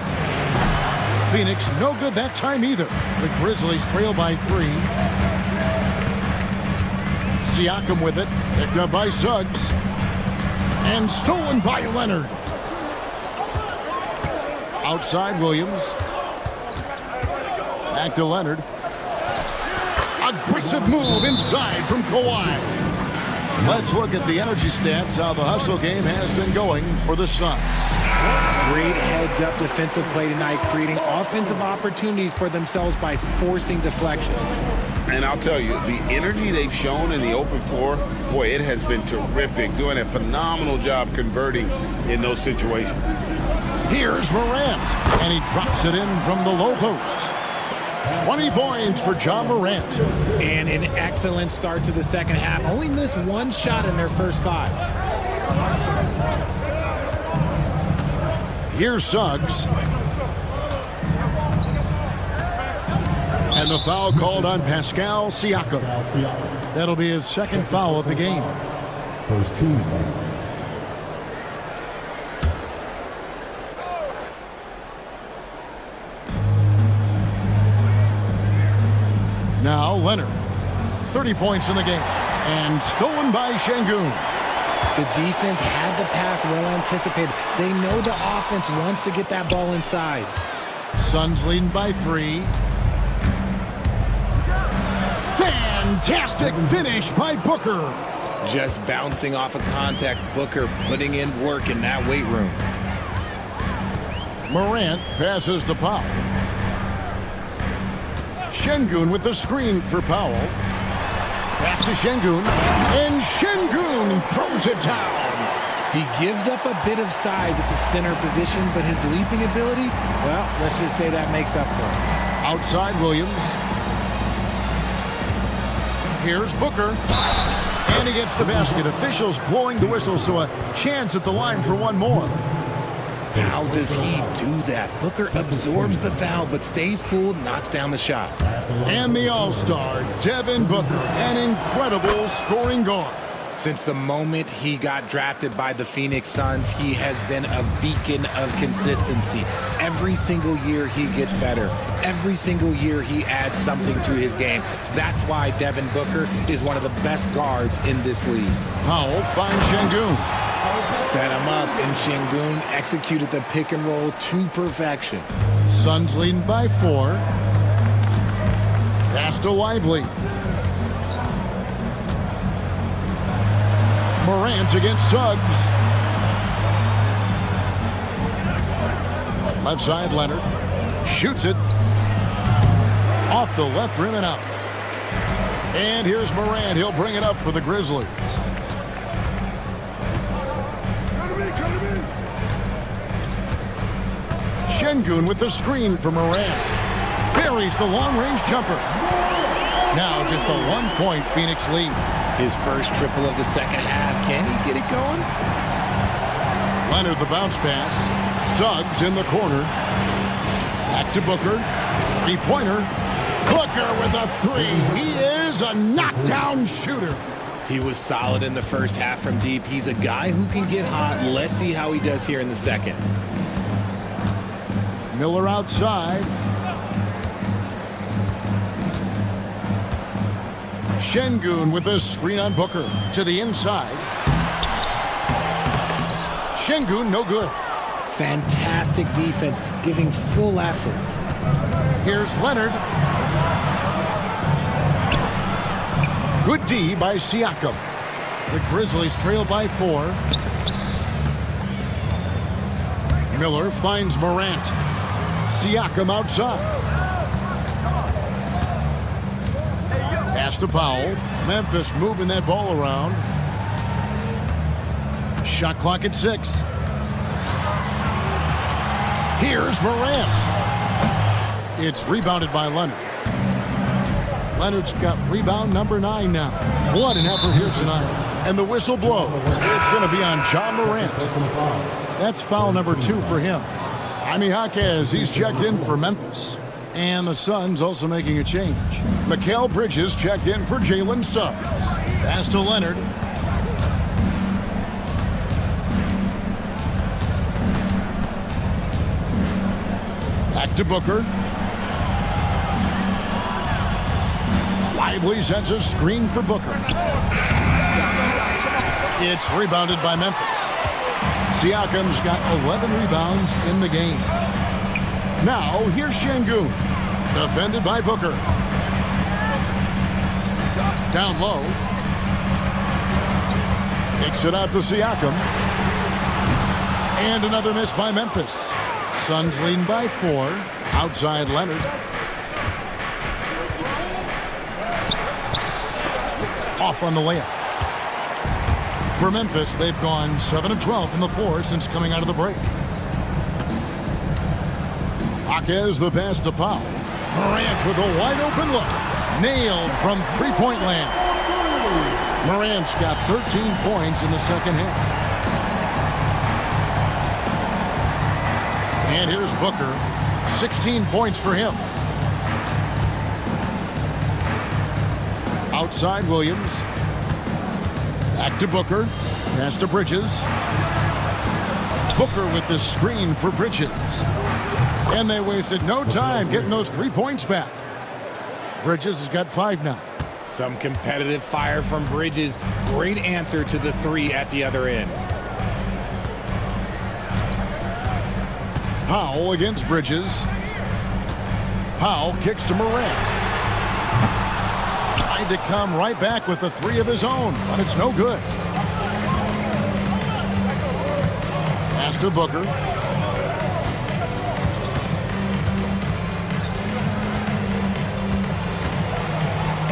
Phoenix no good that time either. The Grizzlies trail by 3. Siakam with it, picked up by Suggs. And stolen by Leonard. Outside Williams. Back to Leonard. Aggressive move inside from Kawhi. Let's look at the energy stats, how the hustle game has been going for the Suns. Great heads-up defensive play tonight, creating offensive opportunities for themselves by forcing deflections. And I'll tell you, the energy they've shown in the open floor, boy, it has been terrific, doing a phenomenal job converting in those situations. Here's Morant, and he drops it in from the low post. 20 points for Ja Morant. And an excellent start to the second half. Only missed 1 shot in their first 5. Here's Suggs. And the foul called on Pascal Siakam. That'll be his second foul of the game. First team foul. Now Leonard. 30 points in the game. And stolen by Şengün. The defense had the pass well anticipated. They know the offense wants to get that ball inside. Suns leading by 3. Fantastic finish by Booker. Just bouncing off of contact, Booker putting in work in that weight room. Morant passes to Powell. Şengün with the screen for Powell. Pass to Şengün, and Şengün throws it down. He gives up a bit of size at the center position, but his leaping ability, well, let's just say that makes up for it. Outside Williams. Here's Booker. And he gets the basket. Officials blowing the whistle, so a chance at the line for one more. How does he do that? Booker absorbs the foul, but stays cool, knocks down the shot. And the All-Star, Devin Booker, an incredible scoring guard. Since the moment he got drafted by the Phoenix Suns, he has been a beacon of consistency. Every single year he gets better. Every single year he adds something to his game. That's why Devin Booker is one of the best guards in this league. Powell finds Şengün. Set him up, and Şengün executed the pick and roll to perfection. Suns leading by 4. Pass to Lively. Morant against Suggs. Left side, Leonard. Shoots it. Off the left rim and out. And here's Morant. He'll bring it up for the Grizzlies. Şengün with the screen for Morant. Buries the long-range jumper. Now just a 1-point Phoenix lead. His first triple of the second half. Can he get it going? Leonard the bounce pass. Suggs in the corner. Back to Booker. Three-pointer. Booker with a 3. He is a knockdown shooter. He was solid in the first half from deep. He's a guy who can get hot. Let's see how he does here in the second. Miller outside. Şengün with a screen on Booker to the inside. Şengün no good. Fantastic defense, giving full effort. Here's Leonard. Good D by Siakam. The Grizzlies trail by 4. Miller finds Morant. Siakam outside. Pass to Powell. Memphis moving that ball around. Shot clock at 6. Here's Morant. It's rebounded by Leonard. Leonard's got rebound number 9 now. What an effort here tonight. And the whistle blows. It's going to be on Ja Morant. That's foul number 2 for him. Jaime Jaquez, he's checked in for Memphis. And the Suns also making a change. Mikal Bridges checked in for Jalen Suggs. Pass to Leonard. Back to Booker. Lively sends a screen for Booker. It's rebounded by Memphis. Siakam's got 11 rebounds in the game. Now, here's Şengün. Defended by Booker. Down low. Takes it out to Siakam. And another miss by Memphis. Suns leading by 4. Outside Leonard. Off on the layup. For Memphis, they've gone 7 of 12 from the floor since coming out of the break. Jaquez the pass to Powell. Morant with a wide open look. Nailed from three-point land. Morant's got 13 points in the second half. And here's Booker. 16 points for him. Outside Williams. Back to Booker. Pass to Bridges. Booker with the screen for Bridges. And they wasted no time getting those 3 points back. Bridges has got 5 now. Some competitive fire from Bridges. Great answer to the three at the other end. Powell against Bridges. Powell kicks to Morant. Tried to come right back with the three of his own, but it's no good. Pass to Booker.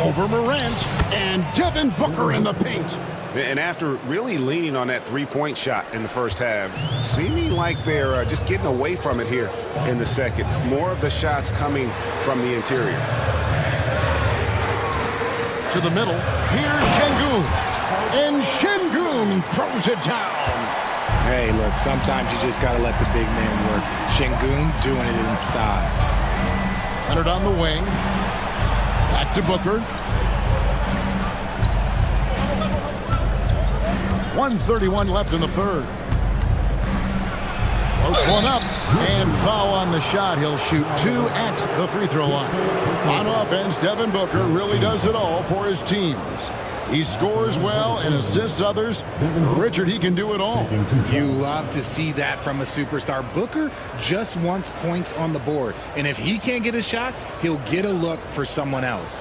Over Morant, and Devin Booker in the paint. And after really leaning on that three-point shot in the first half, seeming like they're just getting away from it here in the second. More of the shots coming from the interior. To the middle, here's Şengün. And Şengün throws it down. Hey, look, sometimes you just got to let the big man work. Şengün doing it in style. Leonard on the wing. Back to Booker. 1:31 left in the third. Floats one up, and foul on the shot. He'll shoot two at the free throw line. On offense, Devin Booker really does it all for his teams. He scores well and assists others. Richard, he can do it all. You love to see that from a superstar. Booker just wants points on the board, and if he can't get a shot, he'll get a look for someone else.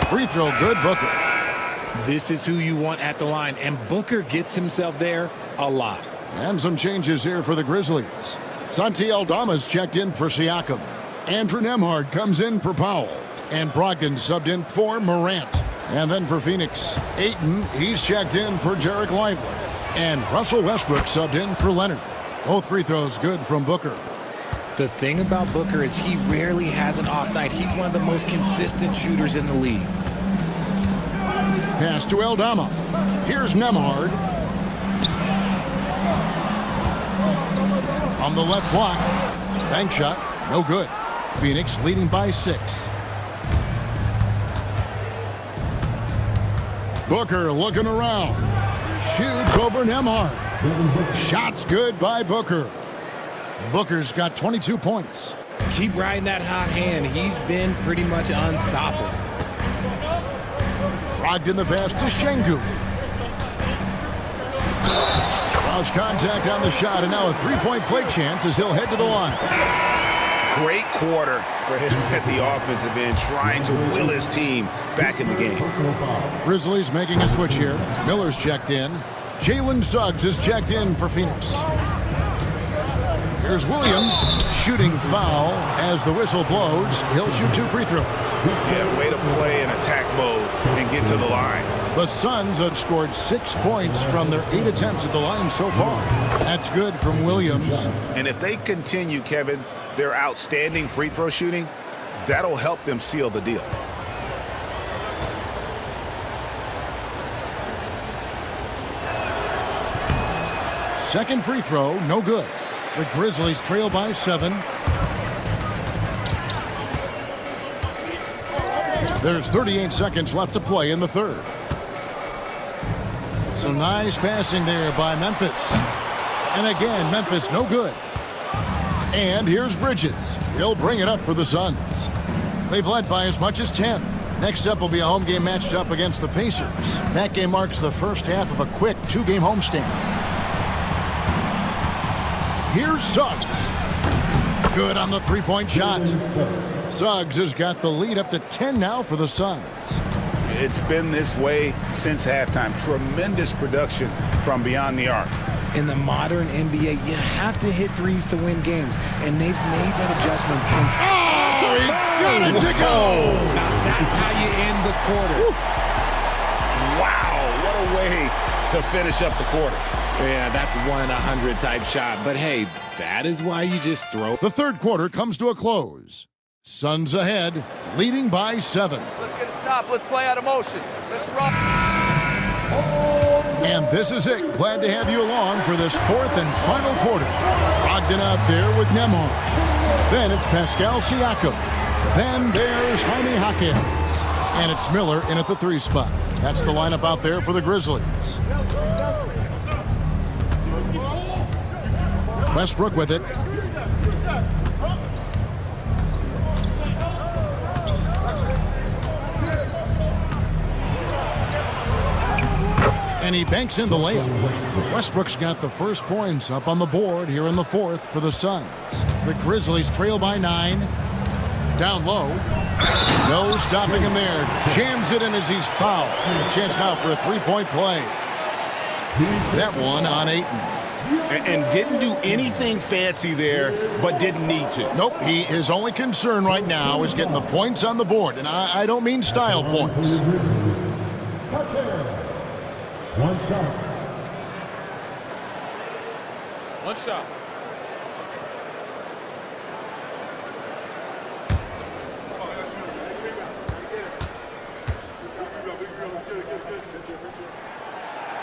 Free throw good, Booker. This is who you want at the line, and Booker gets himself there a lot. And some changes here for the Grizzlies. Santi Aldama's checked in for Siakam. Andrew Nembhard comes in for Powell. And Brogdon subbed in for Morant. And then for Phoenix, Ayton, he's checked in for Jarek Lively. And Russell Westbrook subbed in for Leonard. Both free throws good from Booker. The thing about Booker is he rarely has an off night. He's one of the most consistent shooters in the league. Pass to Aldama. Here's Nembhard. On the left block. Bank shot. No good. Phoenix leading by 6. Booker looking around. Shoots over Nembhard. Shots good by Booker. Booker's got 22 points. Keep riding that hot hand. He's been pretty much unstoppable. Brogdon the pass to Şengün. Cross contact on the shot, and now a three-point play chance as he'll head to the line. Great quarter for him at the offensive end, trying to will his team back in the game. Grizzlies making a switch here. Miller's checked in. Jalen Suggs is checked in for Phoenix. Here's Williams, shooting foul as the whistle blows. He'll shoot 2 free throws. Yeah, way to play in attack mode and get to the line. The Suns have scored 6 points from their 8 attempts at the line so far. That's good from Williams. And if they continue, Kevin, their outstanding free throw shooting, that'll help them seal the deal. Second free throw, no good. The Grizzlies trail by 7. There's 38 seconds left to play in the third. Some nice passing there by Memphis. And again, Memphis no good. And here's Bridges. He'll bring it up for the Suns. They've led by as much as 10. Next up will be a home game matched up against the Pacers. That game marks the first half of a quick 2-game homestand. Here's Suggs. Good on the three-point shot. Suggs has got the lead up to 10 now for the Suns. It's been this way since halftime. Tremendous production from beyond the arc. In the modern NBA, you have to hit threes to win games, and they've made that adjustment since. Oh, he got it to go! Now that's how you end the quarter. Wow, what a way to finish up the quarter. Yeah, that's 1 in 100 type shot. But hey, that is why you just throw. The third quarter comes to a close. Suns ahead, leading by 7. Let's get a stop. Let's play out of motion. Let's run. And this is it. Glad to have you along for this fourth and final quarter. Brogdon out there with Nembhard. Then it's Pascal Siakam. Then there's Jaime Jaquez. And it's Miller in at the 3 spot. That's the lineup out there for the Grizzlies. Westbrook with it. And he banks in the layup. Westbrook's got the first points up on the board here in the fourth for the Suns. The Grizzlies trail by 9. Down low. No stopping him there. Jams it in as he's fouled. A chance now for a three-point play. That one on Ayton. And didn't do anything fancy there, but didn't need to. Nope, his only concern right now is getting the points on the board. And I don't mean style points. One shot. One shot.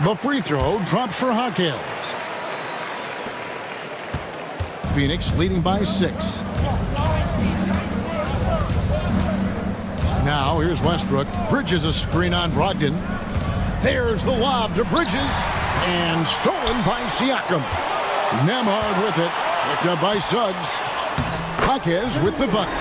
The free throw drops for Hawkins. Phoenix leading by 6. Now here's Westbrook. Bridges a screen on Brogdon. There's the lob to Bridges. And stolen by Siakam. Nembhard with it. Picked up by Suggs. Hawkins with the bucket.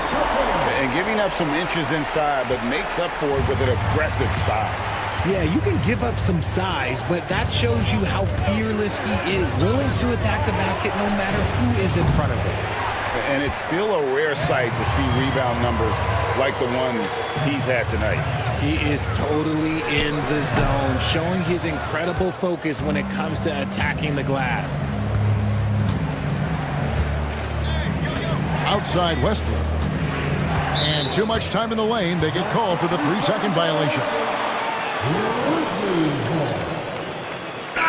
And giving up some inches inside, but makes up for it with an aggressive style. Yeah, you can give up some size, but that shows you how fearless he is, willing to attack the basket no matter who is in front of him. And it's still a rare sight to see rebound numbers like the ones he's had tonight. He is totally in the zone, showing his incredible focus when it comes to attacking the glass. Outside Westbrook. And too much time in the lane. They get called for the 3-second violation.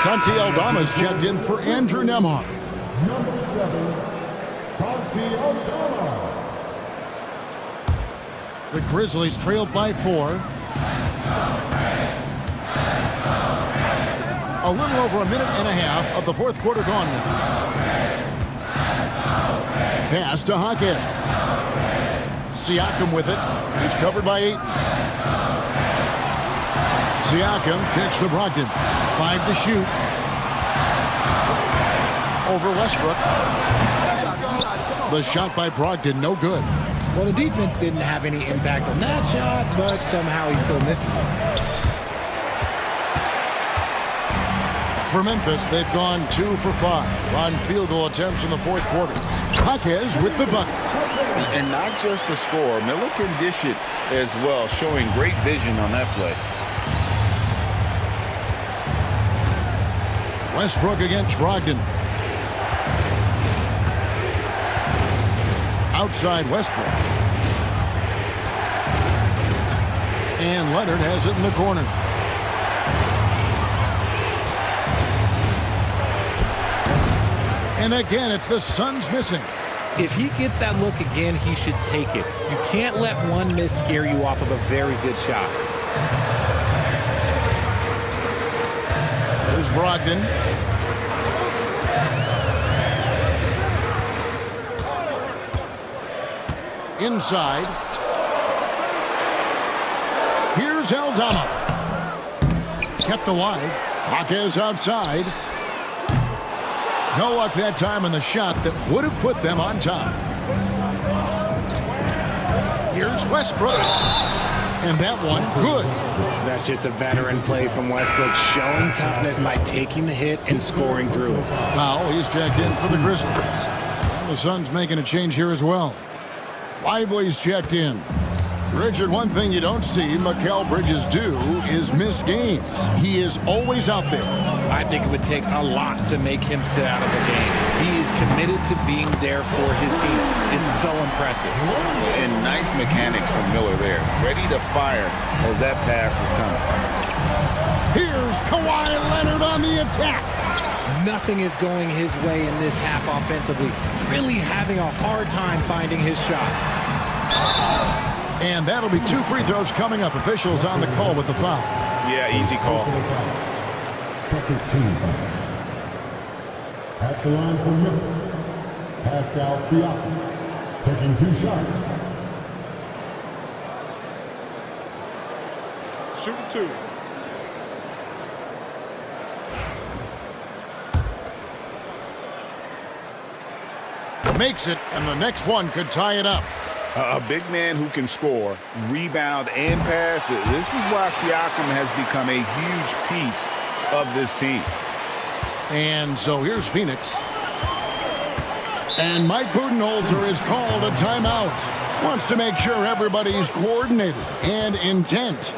Santi Aldama's checked in for Andrew Nembhard. Number 7, Santi Aldama. The Grizzlies trailed by 4. A little over a minute and a half of the fourth quarter gone now. Pass to Hawkins. Siakam with it. He's covered by 8. Siakam kicks to Brogdon. 5 to shoot. Over Westbrook. The shot by Brogdon, no good. Well, the defense didn't have any impact on that shot, but somehow he still misses it. For Memphis, they've gone 2 for 5 on field goal attempts in the fourth quarter. Hawkins with the bucket. And not just the score, Miller can dish it as well, showing great vision on that play. Westbrook against Brogdon. Outside Westbrook. And Leonard has it in the corner. And again, it's the Suns missing. If he gets that look again, he should take it. You can't let one miss scare you off of a very good shot. There's Brogdon. Inside. Here's Aldama. Kept alive. Hawkins outside. No luck that time on the shot that would have put them on top. Here's Westbrook. And that one, good. That's just a veteran play from Westbrook, showing toughness by taking the hit and scoring through it. Powell, he's checked in for the Grizzlies. And the Suns making a change here as well. Lively's checked in. Richard, one thing you don't see Mikal Bridges do is miss games. He is always out there. I think it would take a lot to make him sit out of a game. He is committed to being there for his team. It's so impressive. And nice mechanics from Miller there. Ready to fire as that pass is coming. Here's Kawhi Leonard on the attack. Nothing is going his way in this half offensively. Really having a hard time finding his shot. And that'll be 2 free throws coming up. Officials on the call with the foul. Yeah, easy call. Second team foul. At the line for Memphis, Pascal Siakam, taking 2 shots. Shooting 2. makes it, and the next one could tie it up. A big man who can score, rebound, and pass. This is why Siakam has become a huge piece of this team. And so here's Phoenix. And Mike Budenholzer is called a timeout. Wants to make sure everybody's coordinated and intent.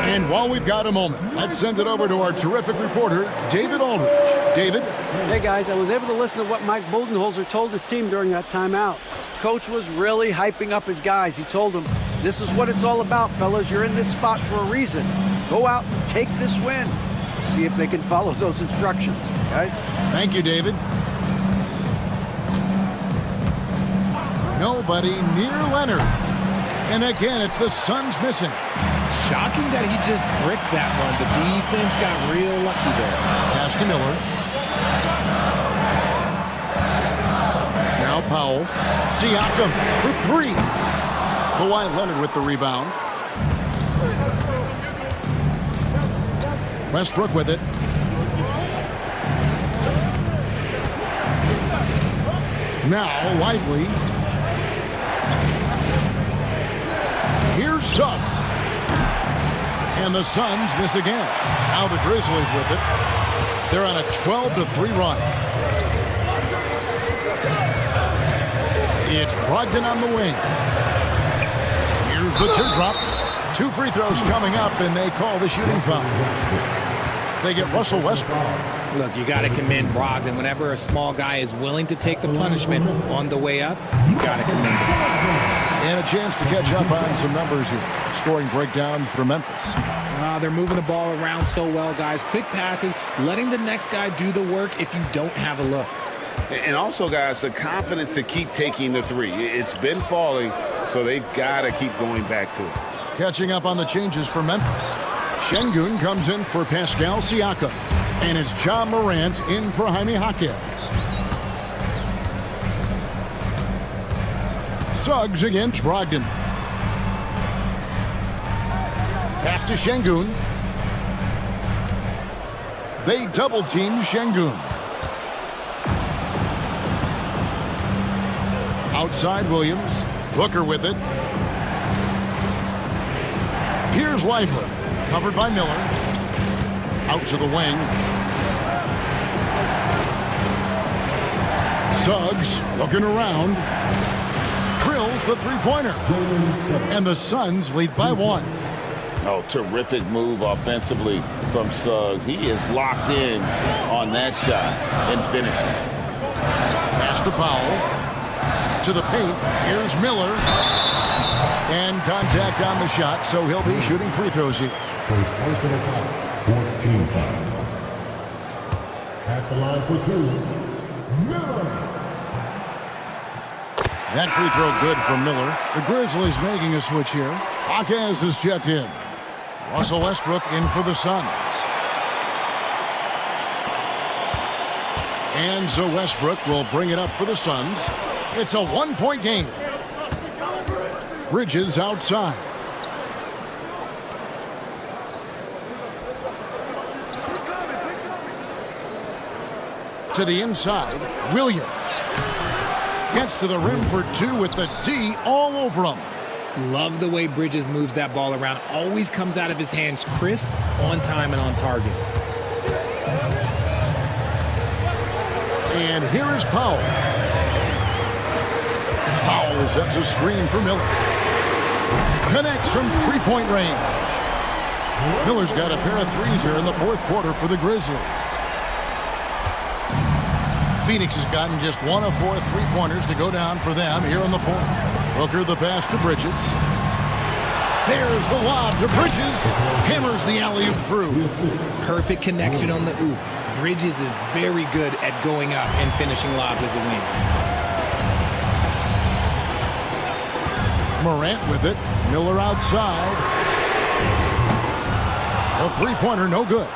And while we've got a moment, let's send it over to our terrific reporter, David Aldridge. David? Hey, guys, I was able to listen to what Mike Budenholzer told his team during that timeout. Coach was really hyping up his guys. He told them, this is what it's all about, fellas. You're in this spot for a reason. Go out and take this win. See if they can follow those instructions, guys. Thank you, David. Nobody near Leonard. And again, it's the Suns missing. Shocking that he just bricked that one. The defense got real lucky there. Pass to Miller. Now Powell. Siakam for three. Kawhi Leonard with the rebound. Westbrook with it. Now Lively. Here's Suggs. And the Suns miss again. Now the Grizzlies with it. They're on a 12-3 run. It's Brogdon on the wing. Here's the teardrop. 2 free throws coming up, and they call the shooting foul. They get Russell Westbrook. Look, you got to commend Brogdon. Whenever a small guy is willing to take the punishment on the way up, you got to commend him. And a chance to catch up on some numbers here. Scoring breakdown for Memphis. They're moving the ball around so well, guys. Quick passes, letting the next guy do the work if you don't have a look. And also, guys, the confidence to keep taking the three. It's been falling, so they've got to keep going back to it. Catching up on the changes for Memphis. Şengün comes in for Pascal Siakam. And it's John Morant in for Jaime Jaquez. Suggs against Brogdon. Pass to Şengün. They double-team Şengün. Outside Williams. Booker with it. Here's Lively. Covered by Miller. Out to the wing. Suggs looking around. Drills the three-pointer. And the Suns lead by 1. Oh, terrific move offensively from Suggs. He is locked in on that shot and finishes. Pass to Powell. To the paint. Here's Miller. And contact on the shot, so he'll be shooting free throws here. First personal foul, 14 foul. At the line for 2, Miller. That free throw good from Miller. The Grizzlies making a switch here. Jaquez is checked in. Russell Westbrook in for the Suns. And so Westbrook will bring it up for the Suns. It's a 1-point game. Bridges outside. To the inside, Williams. Gets to the rim for 2 with the D all over him. Love the way Bridges moves that ball around. Always comes out of his hands crisp, on time, and on target. And here is Powell. Powell sets a screen for Miller. Connects from three-point range. Miller's got a pair of threes here in the fourth quarter for the Grizzlies. Phoenix has gotten just 1 of 4 three-pointers to go down for them here in the fourth. Booker the pass to Bridges. There's the lob to Bridges. Hammers the alley-oop through. Perfect connection on the oop. Bridges is very good at going up and finishing lobs as a wing. Morant with it. Miller outside. A three-pointer, no good.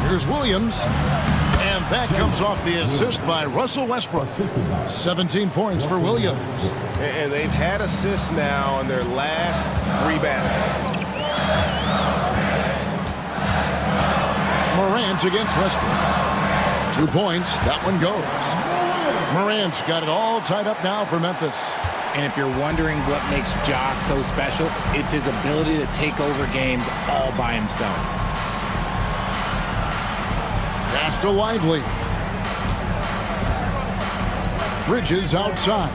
Here's Williams. And that comes off the assist by Russell Westbrook. 17 points for Williams. And they've had assists now on their last 3 baskets. Morant defense against Westbrook. 2 points. That one goes. Morant's got it all tied up now for Memphis. And if you're wondering what makes Ja so special, it's his ability to take over games all by himself. Pass to Lively. Bridges outside.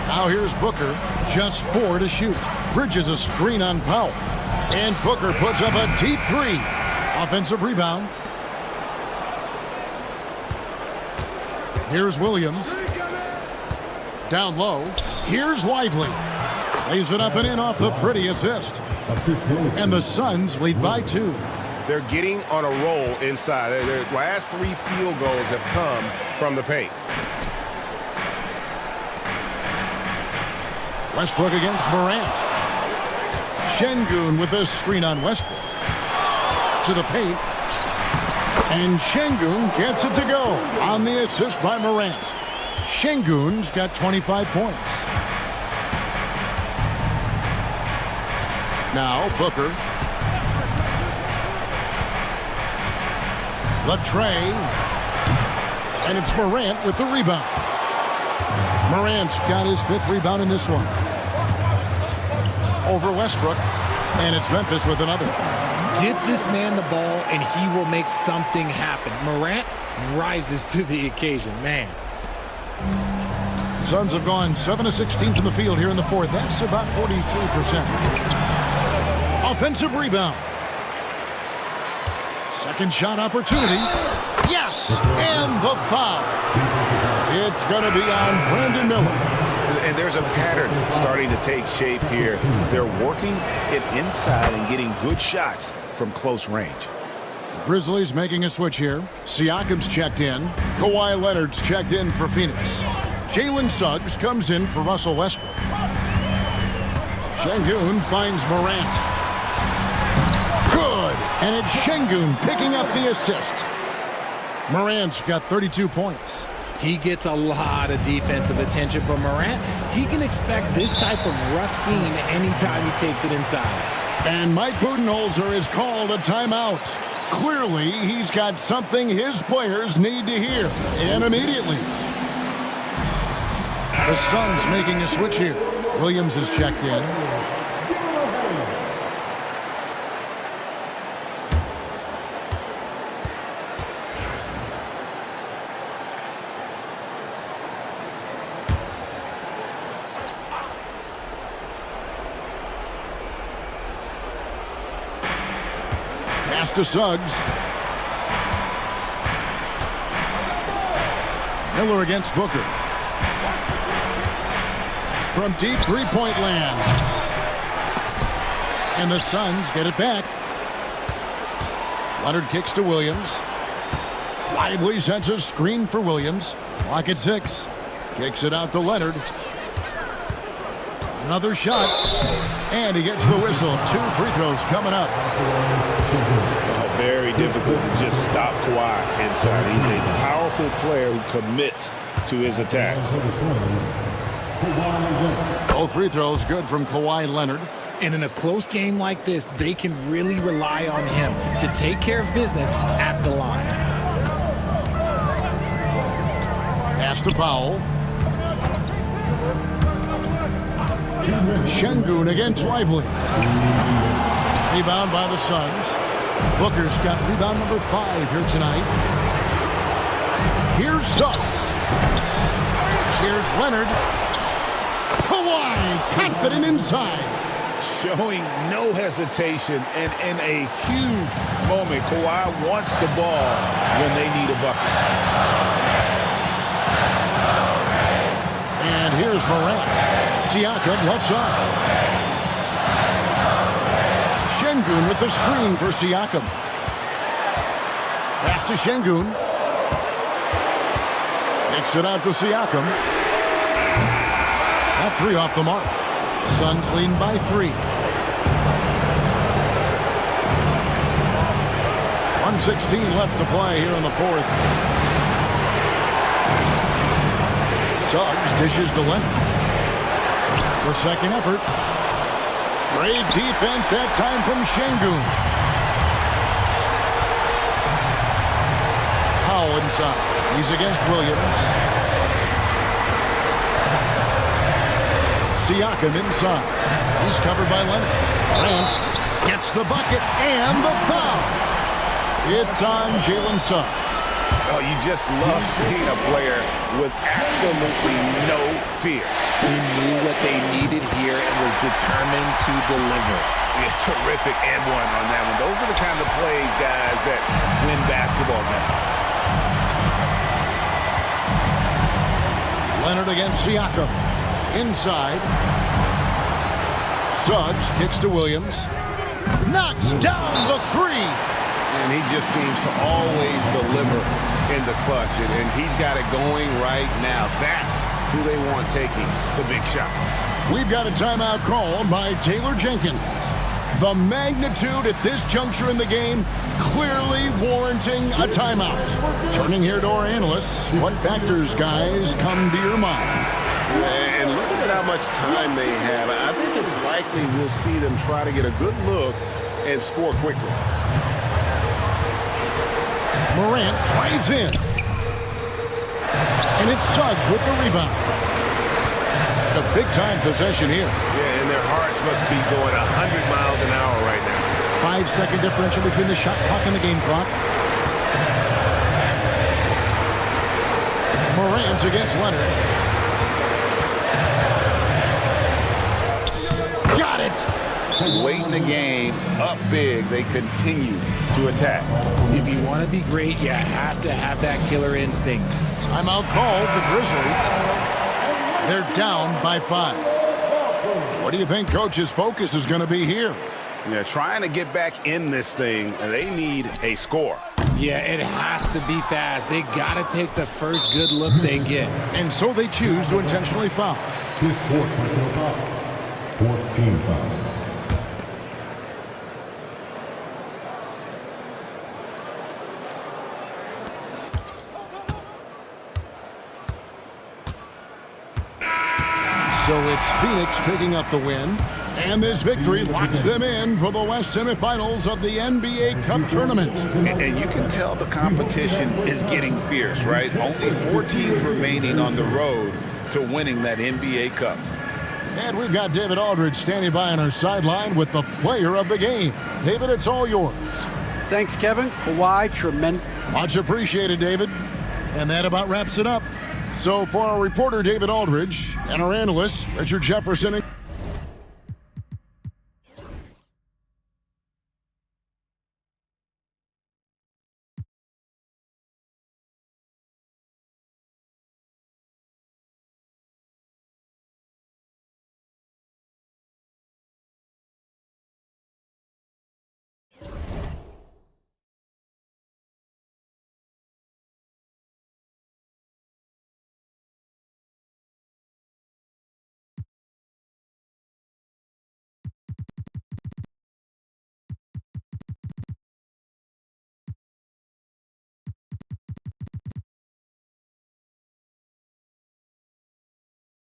Now here's Booker. Just 4 to shoot. Bridges a screen on Powell. And Booker puts up a deep 3. Offensive rebound. Here's Williams. Down low. Here's Lively. Lays it up and in off the pretty assist. And the Suns lead by 2. They're getting on a roll inside. Their last 3 field goals have come from the paint. Westbrook against Morant. Şengün with a screen on Westbrook. To the paint. And Şengün gets it to go on the assist by Morant. Şengün's got 25 points. Now Booker. The tray. And it's Morant with the rebound. Morant's got his 5th rebound in this one. Over Westbrook. And it's Memphis with another. Get this man the ball and he will make something happen. Morant rises to the occasion, man. The Suns have gone 7 of 16 from the field here in the 4th. That's about 43%. Offensive rebound. Second shot opportunity. Yes! And the foul. It's going to be on Brandon Miller. And there's a pattern starting to take shape here. They're working it inside and getting good shots from close range. The Grizzlies making a switch here. Siakam's checked in. Kawhi Leonard's checked in for Phoenix. Jalen Suggs comes in for Russell Westbrook. Şengün finds Morant. Good! And it's Şengün picking up the assist. Morant's got 32 points. He gets a lot of defensive attention, but Morant, he can expect this type of rough scene anytime he takes it inside. And Mike Budenholzer has called a timeout. Clearly, he's got something his players need to hear, and immediately. The Suns making a switch here. Williams is checked in. Pass to Suggs. Miller against Booker. From deep three-point land. And the Suns get it back. Leonard kicks to Williams. Lively sends a screen for Williams. Clock at 6. Kicks it out to Leonard. Another shot. And he gets the whistle. 2 free throws coming up. Very difficult to just stop Kawhi inside. He's a powerful player who commits to his attacks. Both free throws good from Kawhi Leonard. And in a close game like this, they can really rely on him to take care of business at the line. Pass to Powell. Şengün against Lively. Rebound by the Suns. Booker's got rebound number 5 here tonight. Here's Suggs. Here's Leonard. Kawhi confident inside. Showing no hesitation, and in a huge moment, Kawhi wants the ball when they need a bucket. And here's Morant. Siakam left side. Şengün with the screen for Siakam. Pass to Şengün. Kicks it out to Siakam. That 3 off the mark. Suns leading by 3. 1:16 left to play here in the 4th. Suggs dishes to Leonard. The second effort. Great defense that time from Şengün. Powell inside. He's against Williams. Siakam inside. He's covered by Leonard. Grant gets the bucket and the foul. It's on Jalen Suggs. Oh, you just love seeing a player with absolutely no fear. He knew what they needed here and was determined to deliver. Yeah, terrific and one on that one. Those are the kind of plays, guys, that win basketball games. Leonard against Siakam. Inside. Suggs kicks to Williams. Knocks down the three. And he just seems to always deliver in the clutch. And he's got it going right now. That's who they want taking the big shot. We've got a timeout called by Taylor Jenkins. The magnitude at this juncture in the game clearly warranting a timeout. Turning here to our analysts, what factors, guys, come to your mind? And looking at how much time they have, I think it's likely we'll see them try to get a good look and score quickly. Morant drives in. And it's Suggs with the rebound. A big-time possession here. Yeah, and their hearts must be going 100 miles an hour right now. 5-second differential between the shot clock and the game clock. Morant against Leonard. Got it! Late in the game, up big, they continue to attack. If you want to be great, you have to have that killer instinct. Timeout called the Grizzlies. They're down by 5. What do you think Coach's focus is going to be here? Yeah, trying to get back in this thing, they need a score. Yeah, it has to be fast. They got to take the first good look they get. And so they choose to intentionally foul. His fourth personal foul. 14 foul. So it's Phoenix picking up the win. And this victory locks them in for the West semifinals of the NBA Cup tournament. And you can tell the competition is getting fierce, right? Only 4 teams remaining on the road to winning that NBA Cup. And we've got David Aldridge standing by on our sideline with the player of the game. David, it's all yours. Thanks, Kevin. Kawhi, tremendous. Much appreciated, David. And that about wraps it up. So for our reporter, David Aldridge, and our analyst, Richard Jefferson.